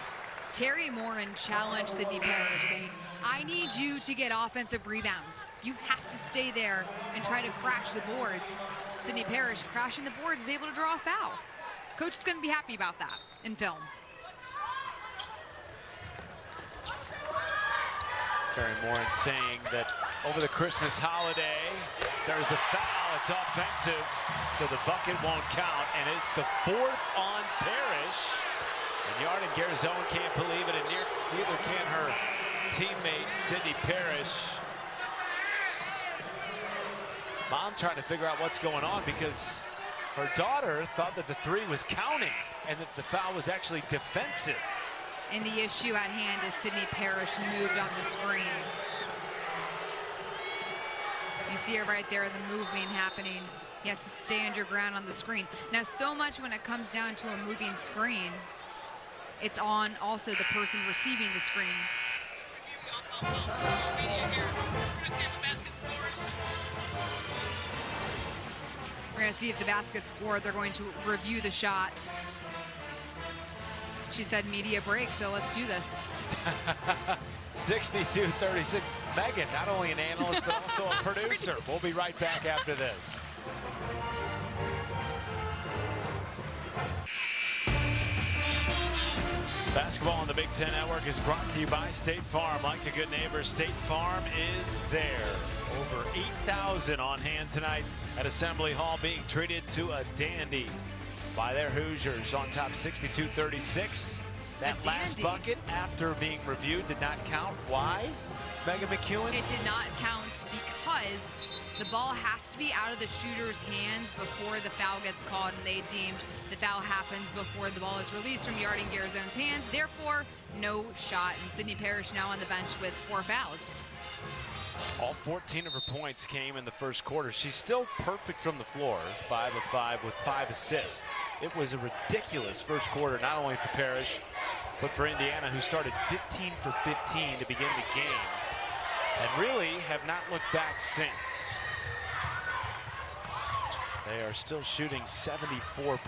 Terry Morin challenged Sydney Parrish, saying, I need you to get offensive rebounds. You have to stay there and try to crash the boards. Sydney Parrish crashing the boards is able to draw a foul. Coach is going to be happy about that in film. Terry Morin saying that over the Christmas holiday, there's a foul, it's offensive, so the bucket won't count, and it's the fourth on Parrish. And Yarden Garzone can't believe it, and neither can her teammate Sydney Parrish. Mom trying to figure out what's going on because her daughter thought that the three was counting and that the foul was actually defensive. And the issue at hand is Sydney Parrish moved on the screen. You see it right there, the movement happening. You have to stand your ground on the screen. Now, so much when it comes down to a moving screen, it's on also the person receiving the screen. We're going to see if the basket scored. They're going to review the shot. She said media break, so let's do this. 62-36. Megan, not only an analyst, but also a producer. We'll be right back after this. Basketball on the Big Ten Network is brought to you by State Farm. Like a good neighbor, State Farm is there. Over 8,000 on hand tonight at Assembly Hall, being treated to a dandy by their Hoosiers on top 62-36. That last bucket, after being reviewed, did not count. Why, Megan McEwen? It did not count because the ball has to be out of the shooter's hands before the foul gets called, and they deemed the foul happens before the ball is released from Yarden Garzone's hands. Therefore, no shot. And Sydney Parrish now on the bench with 4 fouls. All 14 of her points came in the first quarter. She's still perfect from the floor, 5 of 5 with 5 assists. It was a ridiculous first quarter, not only for Parrish, But for Indiana, who started 15 for 15 to begin the game, and really have not looked back since. They are still shooting 74%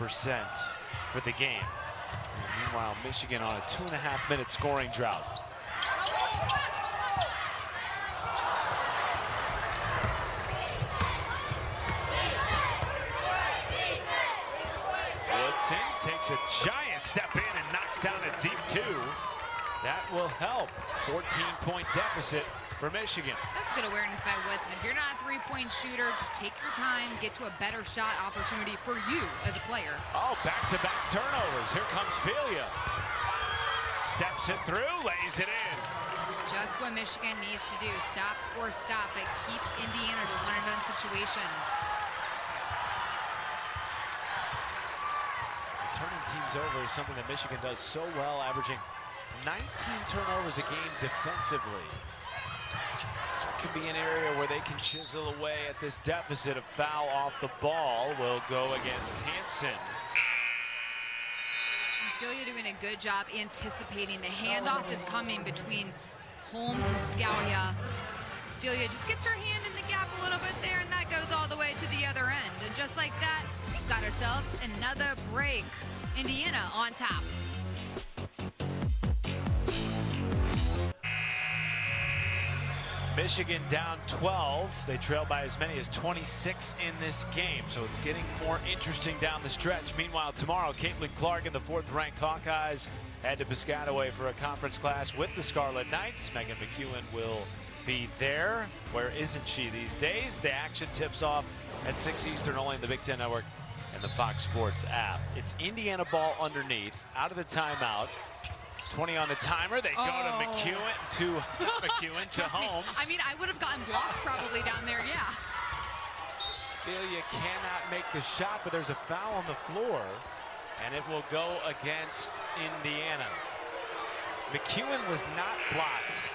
for the game. And meanwhile, Michigan on a 2.5-minute scoring drought. Woodson takes a giant step in and knocks down a deep two. That will help. 14-point deficit for Michigan. That's good awareness by Woodson. If you're not a three-point shooter, just take your time, get to a better shot opportunity for you as a player. Oh, back-to-back turnovers. Here comes Filia. Steps it through, lays it in. Just what Michigan needs to do. Stop, score, stop, but keep Indiana to one-and-done situations. Turning teams over is something that Michigan does so well, averaging 19 turnovers a game defensively. That could be an area where they can chisel away at this deficit. A foul off the ball will go against Hansen. Filia doing a good job anticipating the handoff is coming between Holmes and Scalia. Filia just gets her hand in the gap a little bit there, and that goes all the way to the other end. And just like that, we've got ourselves another break. Indiana on top. Michigan down 12. They trail by as many as 26 in this game, so it's getting more interesting down the stretch. Meanwhile, tomorrow, Caitlin Clark and the 4th-ranked Hawkeyes head to Piscataway for a conference clash with the Scarlet Knights. Megan McEwen will be there. Where isn't she these days? The action tips off at 6 Eastern, only in the Big Ten Network and the Fox Sports app. It's Indiana ball underneath, out of the timeout. 20 on the timer. They go to McEwen, to McEwen, to Holmes. I mean, I would have gotten blocked probably down there, yeah. Filia cannot make the shot, but there's a foul on the floor, and it will go against Indiana. McEwen was not blocked.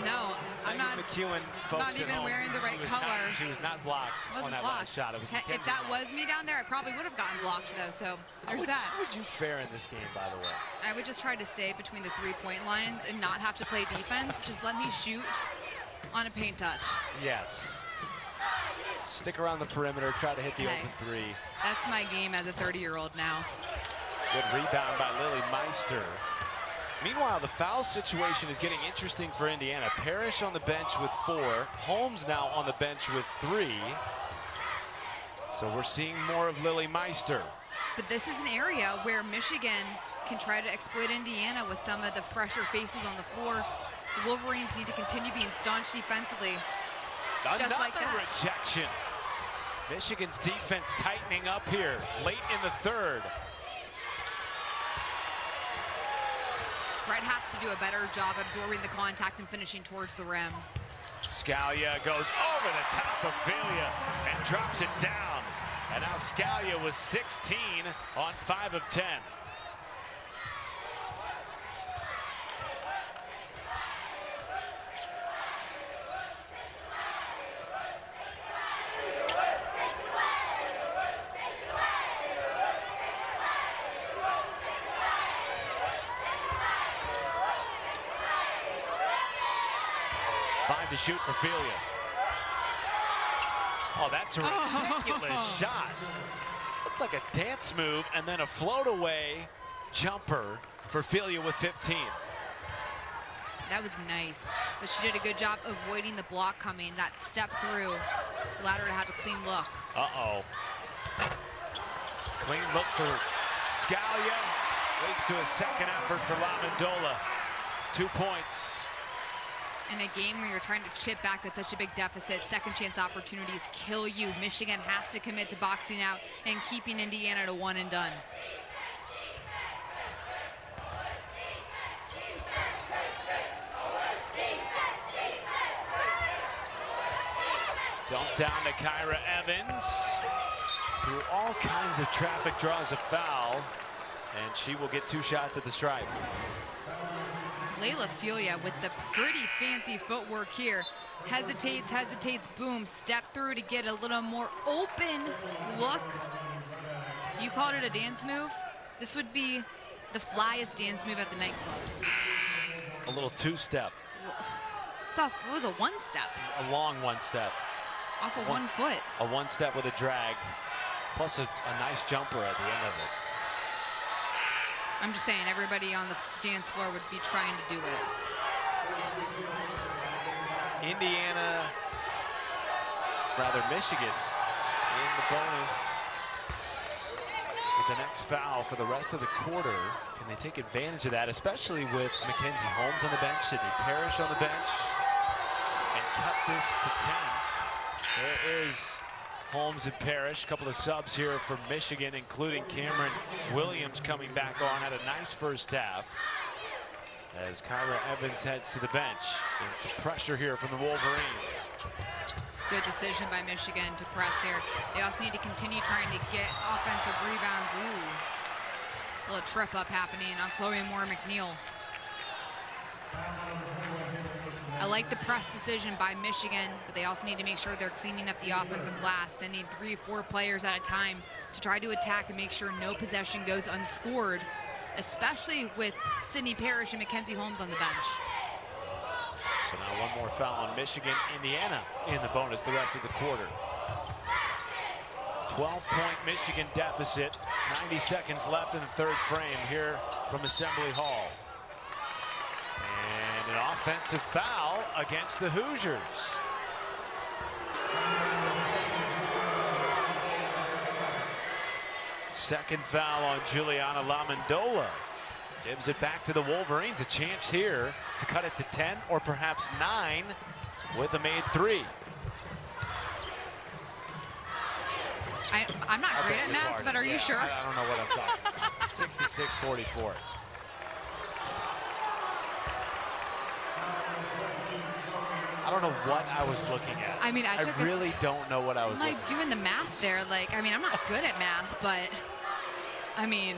No, I'm not. McEwen, not even wearing the right color. She was not blocked on that last shot. It was if that was me down there, I probably would have gotten blocked though. So there's that. How would you fare in this game, by the way? I would just try to stay between the three-point lines and not have to play defense. Just let me shoot on a paint touch. Yes. Stick around the perimeter, try to hit the open three. That's my game as a 30-year-old now. Good rebound by Lily Meister. Meanwhile, the foul situation is getting interesting for Indiana. Parrish on the bench with 4. Holmes now on the bench with 3. So we're seeing more of Lily Meister. But this is an area where Michigan can try to exploit Indiana with some of the fresher faces on the floor. The Wolverines need to continue being staunch defensively. Just like that. Rejection. Michigan's defense tightening up here late in the third. Brett has to do a better job absorbing the contact and finishing towards the rim. Scalia goes over the top of Filia and drops it down. And now Scalia was 16 on 5 of 10. To shoot for Filia. Oh, that's a ridiculous shot. Looked like a dance move and then a float away jumper for Filia with 15. That was nice, but she did a good job avoiding the block coming. That step through allowed her to have a clean look. Uh-oh. Clean look for Scalia. Leads to a second effort for LaMendola. 2 points. In a game where you're trying to chip back at such a big deficit, second chance opportunities kill you. Michigan has to commit to boxing out and keeping Indiana to one and done. Dump down to Kyra Evans. Through all kinds of traffic, draws a foul, and she will get 2 shots at the stripe. Layla Filia with the pretty fancy footwork here. Hesitates, boom, step through to get a little more open look. You called it a dance move. This would be the flyest dance move at the nightclub. A little two-step. It was a one-step. A long one-step. Off of 1 foot. A one-step with a drag, plus a nice jumper at the end of it. I'm just saying, everybody on the dance floor would be trying to do it. Michigan in the bonus with the next foul for the rest of the quarter. Can they take advantage of that, especially with Mackenzie Holmes on the bench, Sydney Parrish on the bench, and cut this to 10. There is Holmes and Parrish, a couple of subs here from Michigan, including Cameron Williams coming back on. Had a nice first half as Kyra Evans heads to the bench. And some pressure here from the Wolverines. Good decision by Michigan to press here. They also need to continue trying to get offensive rebounds. Ooh, a little trip up happening on Chloe Moore McNeil. I like the press decision by Michigan, but they also need to make sure they're cleaning up the offensive glass. They need 3 or 4 players at a time to try to attack and make sure no possession goes unscored, especially with Sydney Parrish and Mackenzie Holmes on the bench. So now one more foul on Michigan. Indiana in the bonus the rest of the quarter. 12-point Michigan deficit. 90 seconds left in the third frame here from Assembly Hall. And an offensive foul against the Hoosiers. Second foul on Juliana LaMendola. Gives it back to the Wolverines. A chance here to cut it to 10 or perhaps 9 with a made 3. I'm not great at math, but are you sure? I don't know what I'm talking about. 66-44. I don't know what I was looking at. I mean, I really don't know what I was looking at. Doing the math there. Like, I mean, I'm not good at math, but I mean,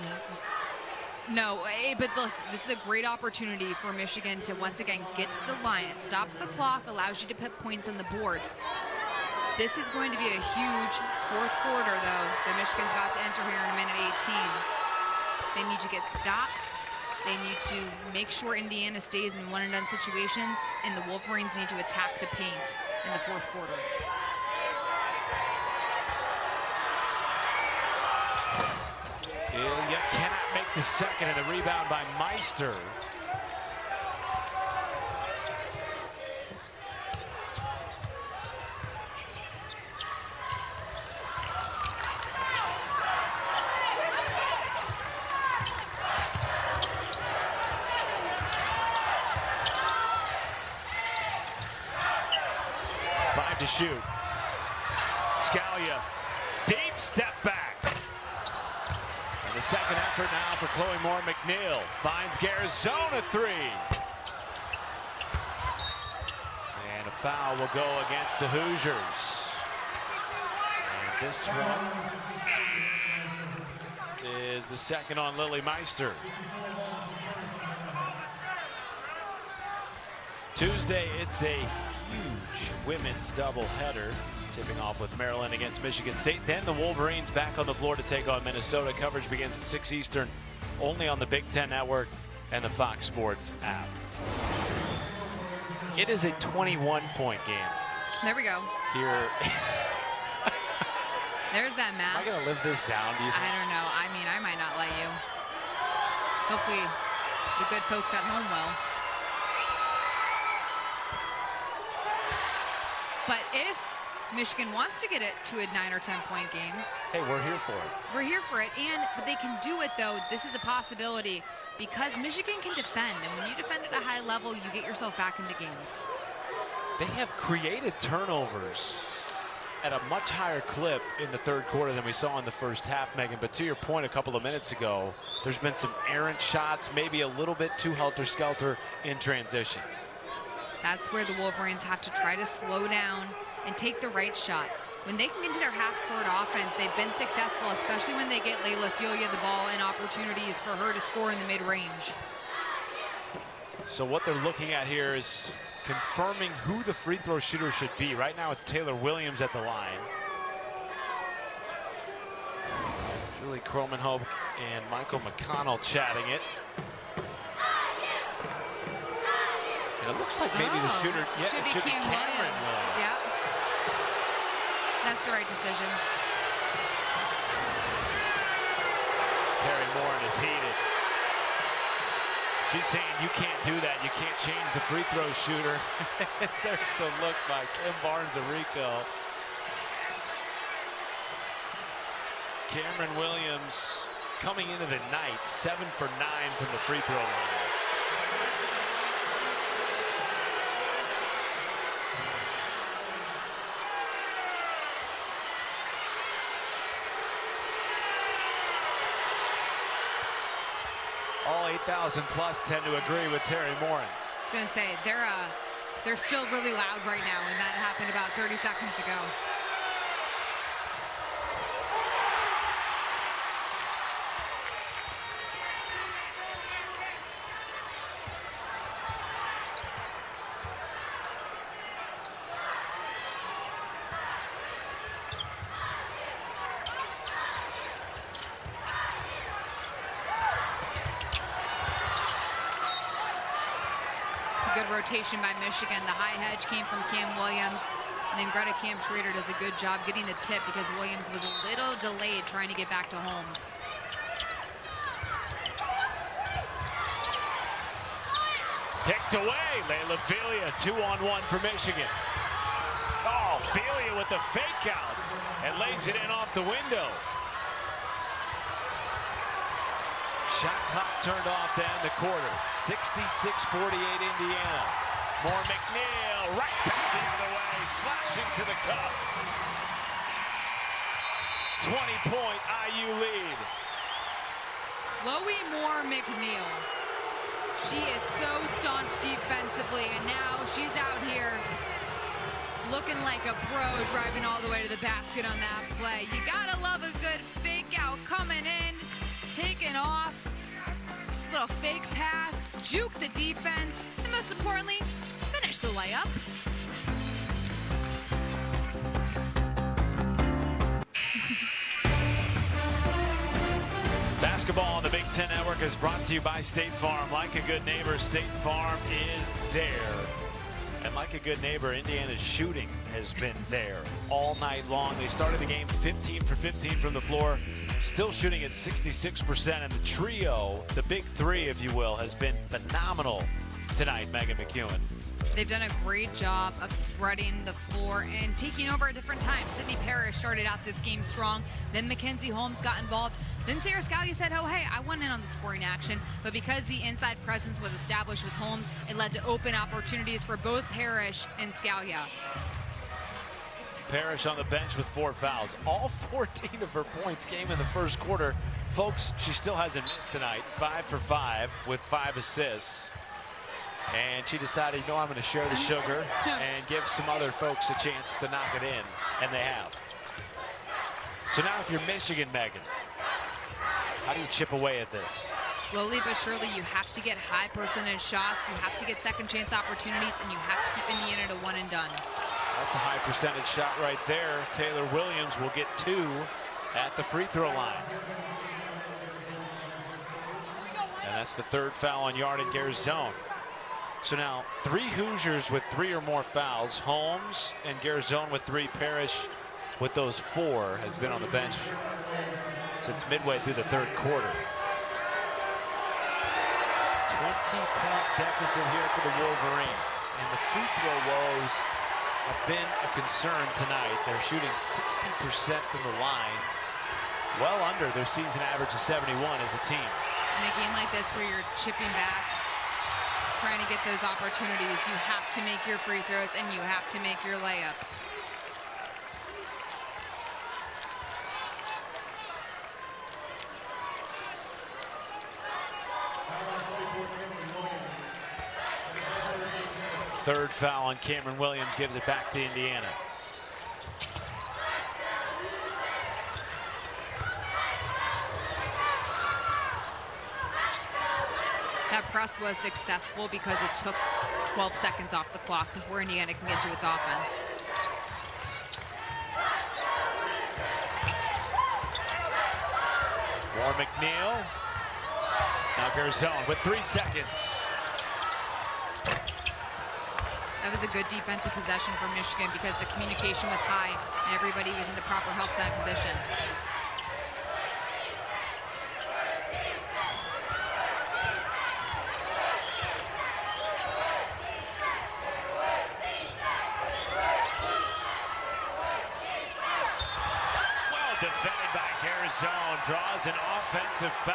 no, but listen, this is a great opportunity for Michigan to once again get to the line. It stops the clock, allows you to put points on the board. This is going to be a huge fourth quarter, though, that Michigan's about to enter here in a minute 18. They need to get stops. They need to make sure Indiana stays in one-and-done situations, and the Wolverines need to attack the paint in the fourth quarter. Ilya cannot make the second, and a rebound by Meister. To shoot. Scalia, deep step back. And the second effort now for Chloe Moore McNeil. Finds Garzone 3. And a foul will go against the Hoosiers. And this one is the second on Lily Meister. Tuesday, it's a huge women's doubleheader, tipping off with Maryland against Michigan State. Then the Wolverines back on the floor to take on Minnesota. Coverage begins at 6 Eastern, only on the Big Ten Network and the Fox Sports app. It is a 21-point game. There we go. Here. There's that math. Am I going to live this down, do you think? I don't know. I mean, I might not let you. Hopefully, the good folks at home will. But if Michigan wants to get it to a 9 or 10-point game, hey, we're here for it. We're here for it, but they can do it, though. This is a possibility because Michigan can defend, and when you defend at a high level, you get yourself back into games. They have created turnovers at a much higher clip in the third quarter than we saw in the first half, Megan. But to your point a couple of minutes ago, there's been some errant shots, maybe a little bit too helter-skelter in transition. That's where the Wolverines have to try to slow down and take the right shot. When they can get into their half-court offense, they've been successful, especially when they get Layla Fulia the ball and opportunities for her to score in the mid-range. So what they're looking at here is confirming who the free throw shooter should be. Right now it's Taylor Williams at the line. Julie Kromenhoek and Michael McConnell chatting it. And it looks like maybe the shooter, should it should be Cameron Williams. Yeah, that's the right decision. Terry Morin is heated. She's saying you can't do that. You can't change the free throw shooter. There's the look by Kim Barnes-Arico. Cameron Williams coming into the night 7 for 9 from the free throw line. All 8,000 plus tend to agree with Terry Morin. I was going to say, they're still really loud right now, and that happened about 30 seconds ago. Good rotation by Michigan. The high hedge came from Cam Williams, and then Greta Cam Schrader does a good job getting the tip because Williams was a little delayed trying to get back to Holmes. Picked away, Layla Filia, 2-on-1 for Michigan. Oh, Filia with the fake out and lays it in off the window. Shot clock turned off to end the quarter. 66-48 Indiana. More McNeil, right back the other way, slashing to the cup. 20-point IU lead. Chloe Moore McNeil. She is so staunch defensively, and now she's out here looking like a pro, driving all the way to the basket on that play. You gotta love a good fake out coming in, taking off, little fake pass, juke the defense, and most importantly, finish the layup. Basketball on the Big Ten Network is brought to you by State Farm. Like a good neighbor, State Farm is there. And like a good neighbor, Indiana's shooting has been there all night long. They started the game 15 for 15 from the floor, still shooting at 66%. And the trio, the big three, if you will, has been phenomenal tonight, Megan McEwen. They've done a great job of spreading the floor and taking over at different times. Sydney Parrish started out this game strong. Then Mackenzie Holmes got involved. Then Sarah Scalia said, oh, hey, I went in on the scoring action. But because the inside presence was established with Holmes, it led to open opportunities for both Parrish and Scalia. Parrish on the bench with 4 fouls. All 14 of her points came in the first quarter. Folks, she still hasn't missed tonight. 5 for 5 with 5 assists. And she decided, you know, I'm going to share the sugar and give some other folks a chance to knock it in. And they have. So now if you're Michigan, Megan, how do you chip away at this? Slowly but surely, you have to get high percentage shots. You have to get second chance opportunities, and you have to keep Indiana to one and done. That's a high percentage shot right there. Taylor Williams will get 2 at the free throw line. And that's the 3rd foul on Yard and Garzone. So now 3 Hoosiers with 3 or more fouls. Holmes and Garzone with 3. Parrish with those 4 has been on the bench since midway through the 3rd quarter. 20-point deficit here for the Wolverines. And the free throw woes have been a concern tonight. They're shooting 60% from the line, well under their season average of 71 as a team. In a game like this where you're chipping back, trying to get those opportunities, you have to make your free throws and you have to make your layups. Third foul on Cameron Williams gives it back to Indiana. That press was successful because it took 12 seconds off the clock before Indiana can get to its offense. For McNeil. Now Garzone with 3 seconds. That was a good defensive possession for Michigan because the communication was high and everybody was in the proper help side position. Well defended by Garzone, draws an offensive foul.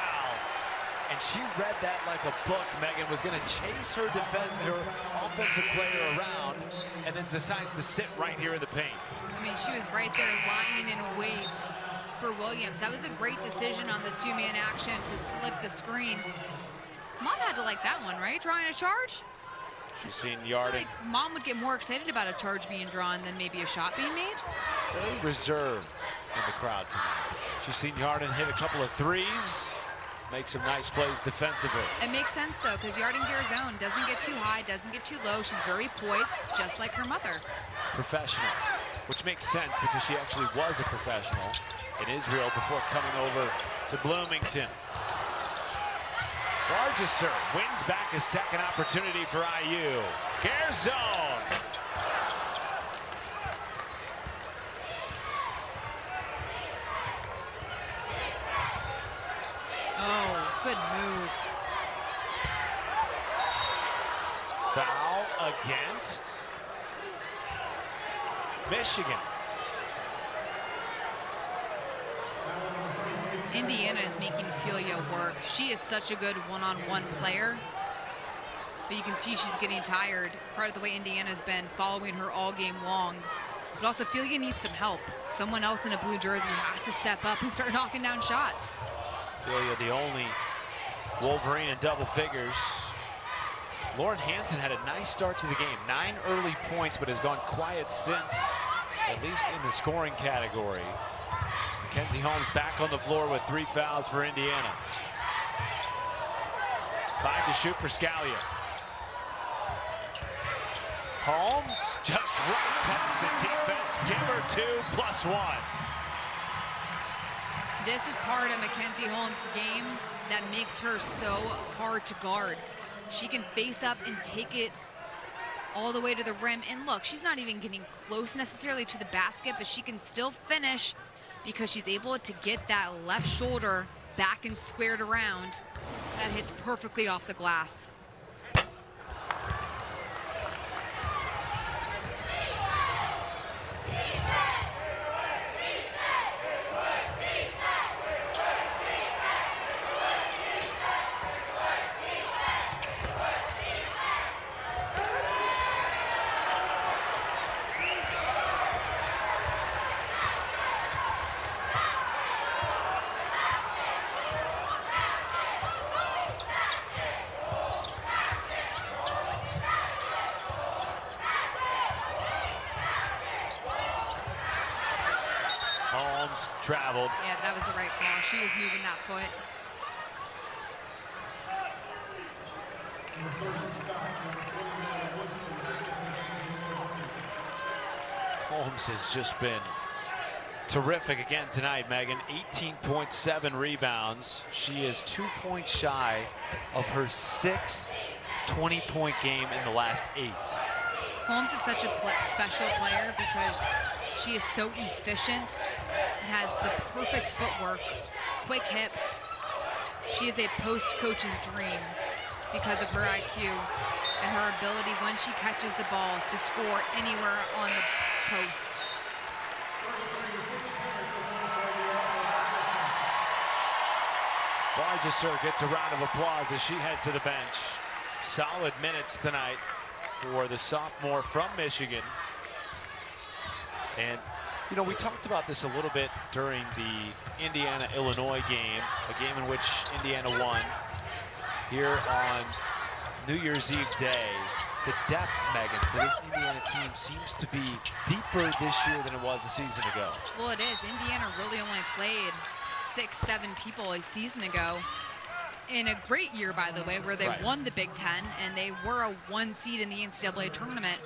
And she read that like a book. Megan was going to chase her offensive player around and then decides to sit right here in the paint. I mean, she was right there lying in wait for Williams. That was a great decision on the two-man action to slip the screen. Mom had to like that one, right? Drawing a charge? She's seen I Yarding. feel like Mom would get more excited about a charge being drawn than maybe a shot being made. Very reserved in the crowd tonight. She's seen Yarden hit a couple of threes. Make some nice plays defensively. It makes sense, though, because Yarding Garzone doesn't get too high, doesn't get too low. She's very poised, just like her mother. Professional, which makes sense because she actually was a professional in Israel before coming over to Bloomington. Largester wins back a second opportunity for IU. Garzone. Oh, good move. Foul against Michigan. Indiana is making Filia work. She is such a good one-on-one player. But you can see she's getting tired. Part of the way Indiana's been following her all game long. But also Filia needs some help. Someone else in a blue jersey has to step up and start knocking down shots. Filia, the only Wolverine in double figures. Lauren Hansen had a nice start to the game. 9 early points, but has gone quiet since, at least in the scoring category. Mackenzie Holmes back on the floor with 3 fouls for Indiana. 5 to shoot for Scalia. Holmes just right past the defense. Give her 2+1. This is part of Mackenzie Holmes' game that makes her so hard to guard. She can face up and take it all the way to the rim. And look, she's not even getting close necessarily to the basket, but she can still finish because she's able to get that left shoulder back and squared around. That hits perfectly off the glass. Traveled. Yeah, that was the right call. She was moving that foot. Holmes has just been terrific again tonight, Megan. 18.7 rebounds. She is 2 points shy of her 6th 20-point game in the last 8. Holmes is such a special player because she is so efficient and has the perfect footwork, quick hips. She is a post coach's dream because of her IQ and her ability when she catches the ball to score anywhere on the post. Largester gets a round of applause as she heads to the bench. Solid minutes tonight for the sophomore from Michigan. And, you know, we talked about this a little bit during the Indiana-Illinois game, a game in which Indiana won here on New Year's Eve day. The depth, Megan, for this Indiana team seems to be deeper this year than it was a season ago. Well, it is. Indiana really only played 6-7 people a season ago. In a great year, by the way, where they won the Big Ten and they were a 1 seed in the NCAA tournament.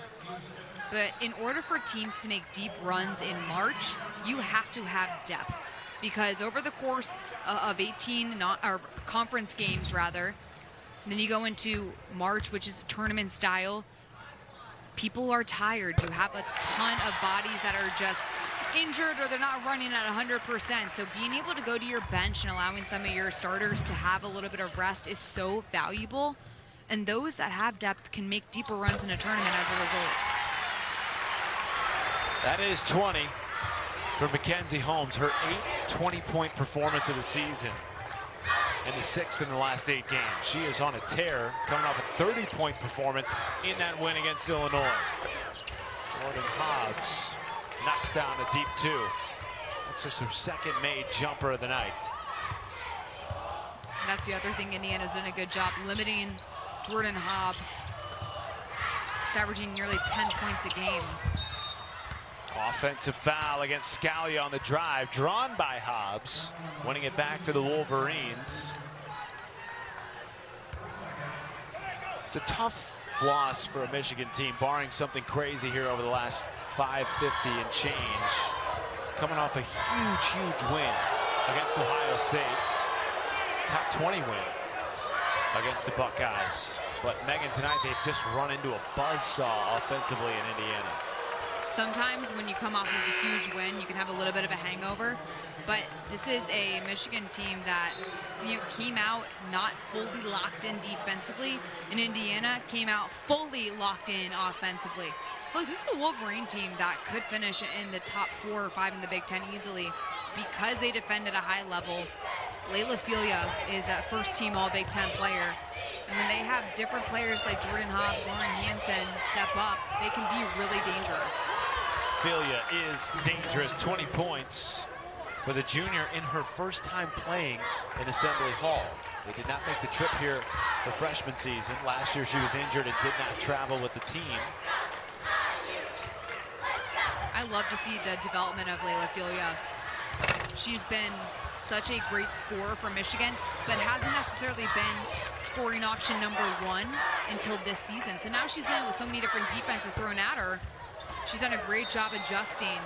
But in order for teams to make deep runs in March, you have to have depth. because over the course of 18 conference games, rather, then you go into March, which is tournament style, people are tired. You have a ton of bodies that are just injured or they're not running at 100%. So being able to go to your bench and allowing some of your starters to have a little bit of rest is so valuable. And those that have depth can make deeper runs in a tournament as a result. That is 20 for Mackenzie Holmes, her 8th 20-point performance of the season, and the 6th in the last 8 games. She is on a tear, coming off a 30-point performance in that win against Illinois. Jordan Hobbs knocks down a deep 2. That's just her second made jumper of the night. That's the other thing Indiana's done a good job, limiting Jordan Hobbs. She's averaging nearly 10 points a game. Offensive foul against Scalia on the drive, drawn by Hobbs, winning it back for the Wolverines. It's a tough loss for a Michigan team, barring something crazy here over the last 550 and change. Coming off a huge win against Ohio State. Top 20 win against the Buckeyes. But Megan, tonight they've just run into a buzzsaw offensively in Indiana. Sometimes when you come off of a huge win, you can have a little bit of a hangover. But this is a Michigan team that came out not fully locked in defensively, and Indiana came out fully locked in offensively. Look, this is a Wolverine team that could finish in the top 4 or 5 in the Big Ten easily because they defend at a high level. Layla Filia is a first-team All-Big Ten player. And when they have different players like Jordan Hobbs, Lauren Hansen step up, they can be really dangerous. Filia is dangerous, 20 points for the junior in her first time playing in Assembly Hall. They did not make the trip here for freshman season. Last year she was injured and did not travel with the team. I love to see the development of Layla Filia. She's been such a great scorer for Michigan, but hasn't necessarily been scoring option #1 until this season. So now she's dealing with so many different defenses thrown at her. She's done a great job adjusting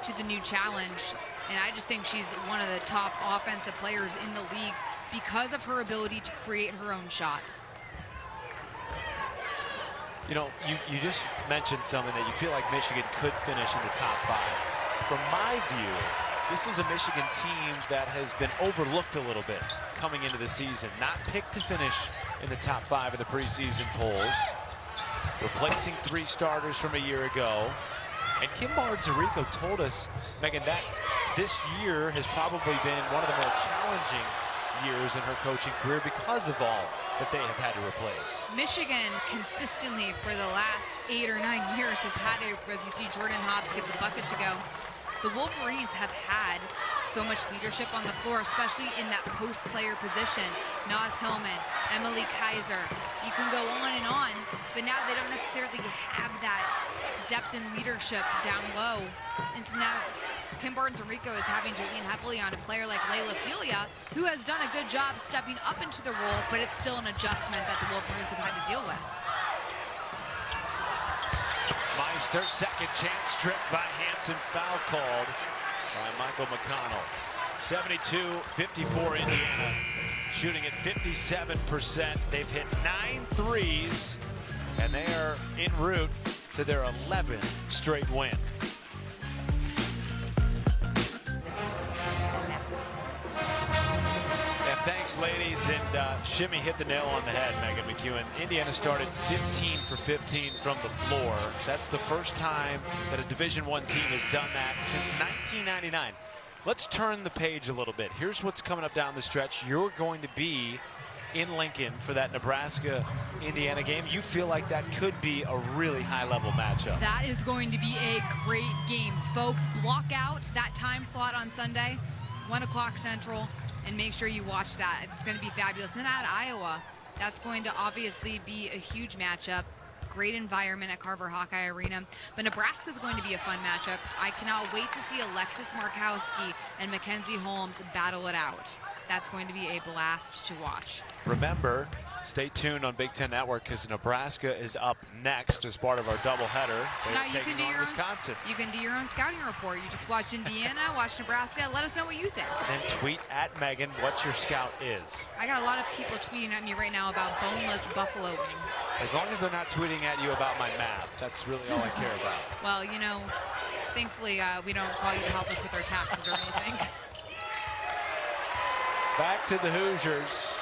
to the new challenge. And I just think she's one of the top offensive players in the league because of her ability to create her own shot. You know, you just mentioned something that you feel like Michigan could finish in the top 5. From my view, this is a Michigan team that has been overlooked a little bit coming into the season. Not picked to finish in the top 5 in the preseason polls. Replacing 3 starters from a year ago. And Kim Barnes-Arico told us, Megan, that this year has probably been one of the more challenging years in her coaching career because of all that they have had to replace. Michigan consistently for the last 8 or 9 years has had to, as you see Jordan Hobbs get the bucket to go. The Wolverines have had so much leadership on the floor, especially in that post player position. Naz Hillman, Emily Kaiser, you can go on, but now they don't necessarily have that depth and leadership down low. And so now Kim Barnes-Arico is having to lean heavily on a player like Layla Filia, who has done a good job stepping up into the role, but it's still an adjustment that the Wolverines have had to deal with. Meister, second chance, stripped by Hansen, foul called by Michael McConnell. 72-54 Indiana, shooting at 57%. They've hit 9 threes, and they are en route to their 11th straight win. Thanks, ladies, and Shimmy hit the nail on the head, Megan McEwen. Indiana started 15 for 15 from the floor. That's the first time that a Division I team has done that since 1999. Let's turn the page a little bit. Here's what's coming up down the stretch. You're going to be in Lincoln for that Nebraska-Indiana game. You feel like that could be a really high-level matchup. That is going to be a great game. Folks, block out that time slot on Sunday, 1 o'clock Central. And make sure you watch that. It's going to be fabulous. And at Iowa, that's going to obviously be a huge matchup. great environment at Carver Hawkeye Arena. But Nebraska is going to be a fun matchup. I cannot wait to see Alexis Markowski and Mackenzie Holmes battle it out. That's going to be a blast to watch. Remember, stay tuned on Big Ten Network because Nebraska is up next as part of our doubleheader. So now you can do your Wisconsin. You can do your own scouting report. You just watch Indiana, watch Nebraska. Let us know what you think. And then tweet at Megan what your scout is. I got a lot of people tweeting at me right now about boneless buffalo wings. As long as they're not tweeting at you about my math, that's really all I care about. Well, you know, thankfully we don't call you to help us with our taxes or anything. Back to the Hoosiers.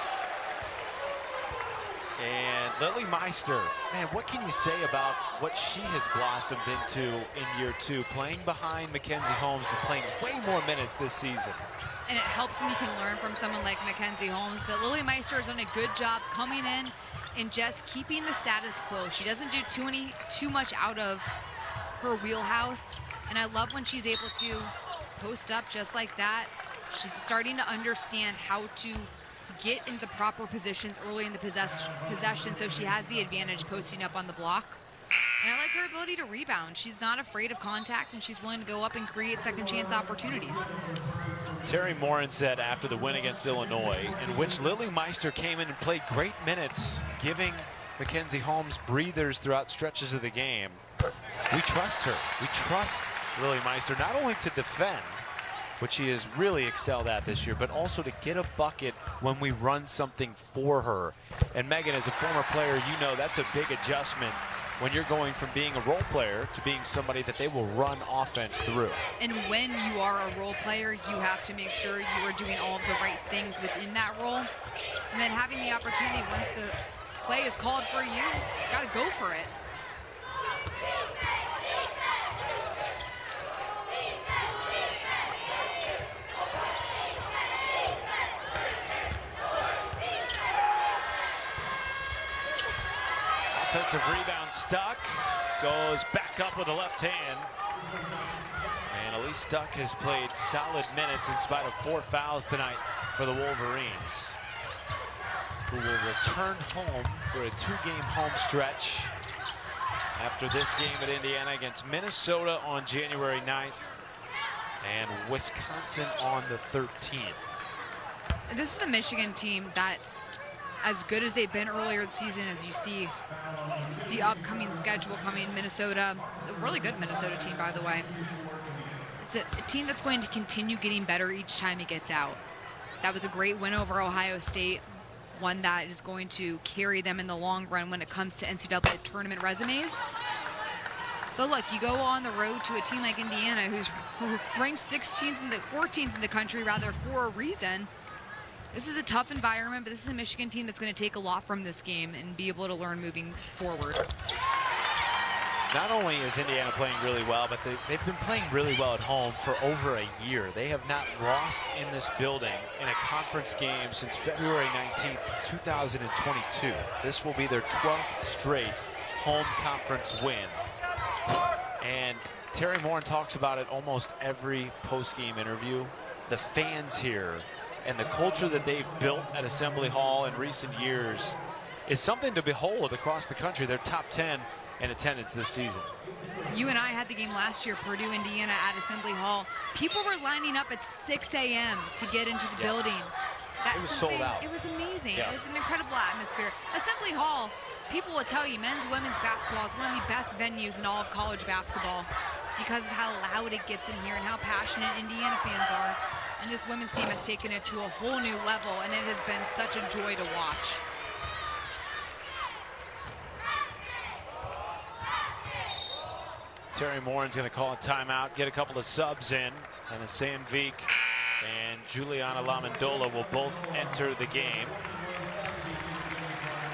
And Lily Meister, man, what can you say about what she has blossomed into in year 2, playing behind Mackenzie Holmes, but playing way more minutes this season. And it helps when you can learn from someone like Mackenzie Holmes, but Lily Meister has done a good job coming in and just keeping the status quo. She doesn't do too much out of her wheelhouse, and I love when she's able to post up just like that. She's starting to understand how to get into the proper positions early in the possession, so she has the advantage posting up on the block. And I like her ability to rebound. She's not afraid of contact, and she's willing to go up and create second chance opportunities. Terry Morin said after the win against Illinois, in which Lily Meister came in and played great minutes, giving Mackenzie Holmes breathers throughout stretches of the game. We trust her. We trust Lily Meister not only to defend, which she has really excelled at this year, but also to get a bucket when we run something for her. And Megan, as a former player, you know that's a big adjustment when you're going from being a role player to being somebody that they will run offense through. And when you are a role player, you have to make sure you are doing all of the right things within that role. And then having the opportunity once the play is called for you, got to go for it. Offensive rebound stuck, goes back up with the left hand. And Elise Stuck has played solid minutes in spite of 4 fouls tonight for the Wolverines, who will return home for a 2-game home stretch after this game at Indiana against Minnesota on January 9th and Wisconsin on the 13th. This is the Michigan team that, as good as they've been earlier this season, as you see the upcoming schedule coming, Minnesota, a really good Minnesota team, by the way. It's a team that's going to continue getting better each time it gets out. That was a great win over Ohio State, one that is going to carry them in the long run when it comes to NCAA tournament resumes. But look, you go on the road to a team like Indiana, who ranked 14th in the country, rather, for a reason. This is a tough environment, but this is a Michigan team that's going to take a lot from this game and be able to learn moving forward. Not only is Indiana playing really well, but they've been playing really well at home for over a year. They have not lost in this building in a conference game since February 19th, 2022. This will be their 12th straight home conference win. And Terry Morin talks about it almost every post-game interview. The fans here and the culture that they've built at Assembly Hall in recent years is something to behold across the country. They're top 10 in attendance this season. You and I had the game last year, Purdue, Indiana, at Assembly Hall. People were lining up at 6 a.m. to get into the building. It was sold out. It was amazing. Yeah. It was an incredible atmosphere. Assembly Hall, people will tell you, men's, women's basketball is one of the best venues in all of college basketball because of how loud it gets in here and how passionate Indiana fans are. And this women's team has taken it to a whole new level, and it has been such a joy to watch. Terry Morin's going to call a timeout, get a couple of subs in, and Sam Veek and Juliana Lamandola will both enter the game.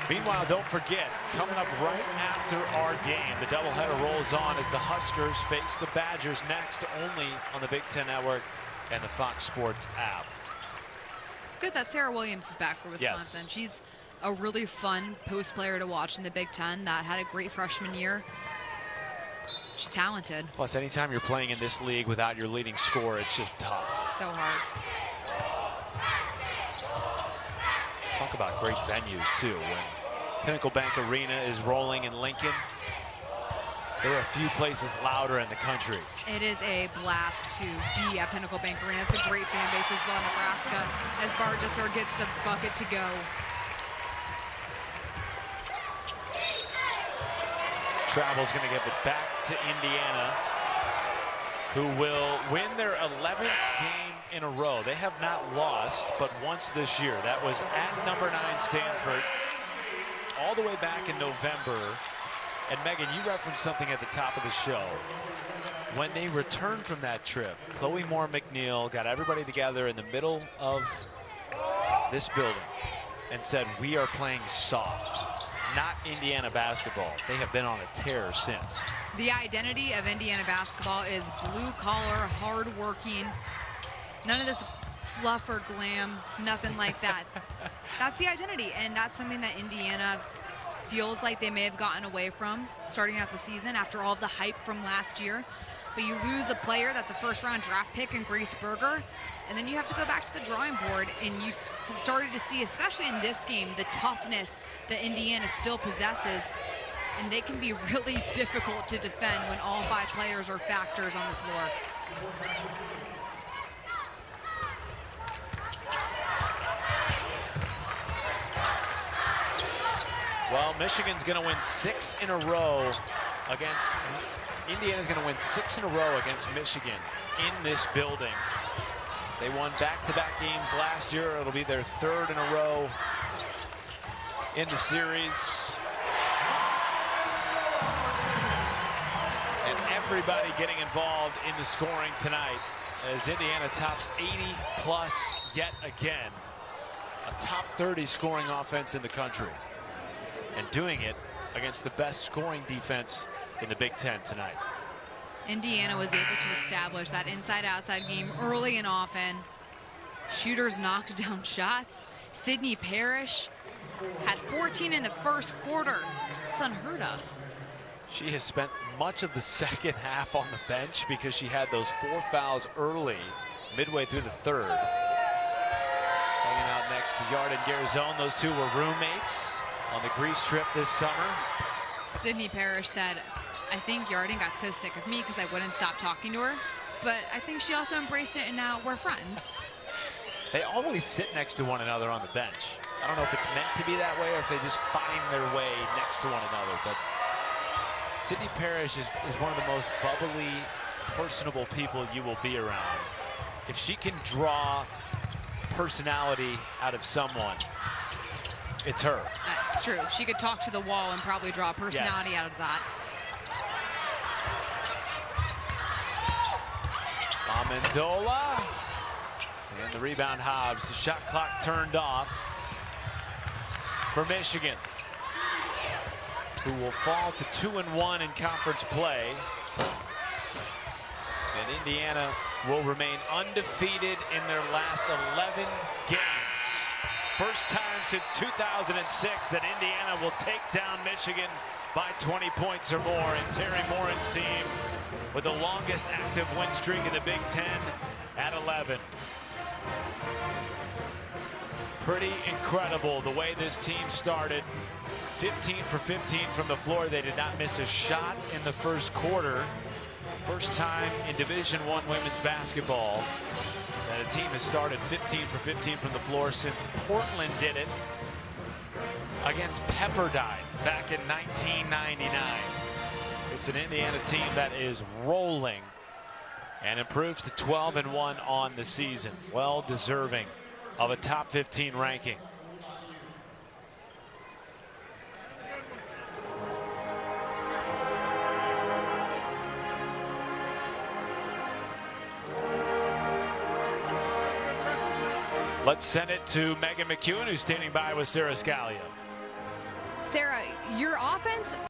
Meanwhile, don't forget, coming up right after our game, the doubleheader rolls on as the Huskers face the Badgers next, only on the Big Ten Network and the Fox Sports app. It's good that Sarah Williams is back for Wisconsin. Yes. She's a really fun post player to watch in the Big Ten that had a great freshman year. She's talented. Plus, anytime you're playing in this league without your leading scorer, it's just tough. So hard. Talk about great venues, too. When Pinnacle Bank Arena is rolling in Lincoln, There are a few places louder in the country. It is a blast to be at Pinnacle Bank Arena. It's a great fan base as well in Nebraska as Bargesser gets the bucket to go. Travel's going to give it back to Indiana, who will win their 11th game in a row. They have not lost but once this year. That was at number 9 Stanford all the way back in November. And Megan, you referenced something at the top of the show. When they returned from that trip, Chloe Moore McNeil got everybody together in the middle of this building and said, we are playing soft, not Indiana basketball. They have been on a tear since. The identity of Indiana basketball is blue-collar, hard-working. None of this fluff or glam, nothing like that. That's the identity, and that's something that Indiana feels like they may have gotten away from starting out the season after all the hype from last year. But you lose a player that's a first-round draft pick in Grace Berger, and then you have to go back to the drawing board, and you have started to see, especially in this game, the toughness that Indiana still possesses, and they can be really difficult to defend when all 5 players are factors on the floor. Well, Michigan's going to win 6 in a row against Indiana's going to win 6 in a row against Michigan in this building. They won back-to-back games last year. It'll be their 3rd in a row in the series. And everybody getting involved in the scoring tonight as Indiana tops 80+ yet again. A top 30 scoring offense in the country. And doing it against the best scoring defense in the Big Ten tonight. Indiana was able to establish that inside-outside game early and often. Shooters knocked down shots. Sydney Parrish had 14 in the first quarter. It's unheard of. She has spent much of the second half on the bench because she had those 4 fouls early, midway through the 3rd. Hanging out next to Yarden Garzone. Those two were roommates on the Greece trip this summer. Sydney Parrish said, I think Yarden got so sick of me because I wouldn't stop talking to her, but I think she also embraced it, and now we're friends. They always sit next to one another on the bench. I don't know if it's meant to be that way or if they just find their way next to one another, but Sydney Parrish is one of the most bubbly, personable people you will be around. If she can draw personality out of someone, it's her. That's true. She could talk to the wall and probably draw personality out of that. Amendola. And the rebound Hobbs. The shot clock turned off for Michigan, who will fall to 2-1 in conference play. And Indiana will remain undefeated in their last 11 games. First time since 2006 that Indiana will take down Michigan by 20 points or more. And Terry Morin's team with the longest active win streak in the Big Ten at 11. Pretty incredible the way this team started. 15 for 15 from the floor. They did not miss a shot in the first quarter. First time in Division I women's basketball that a team has started 15 for 15 from the floor since Portland did it against Pepperdine back in 1999. It's an Indiana team that is rolling and improves to 12-1 on the season. Well deserving of a top 15 ranking. Let's send it to Megan McEwen, who's standing by with Sarah Scalia. Sarah, your offense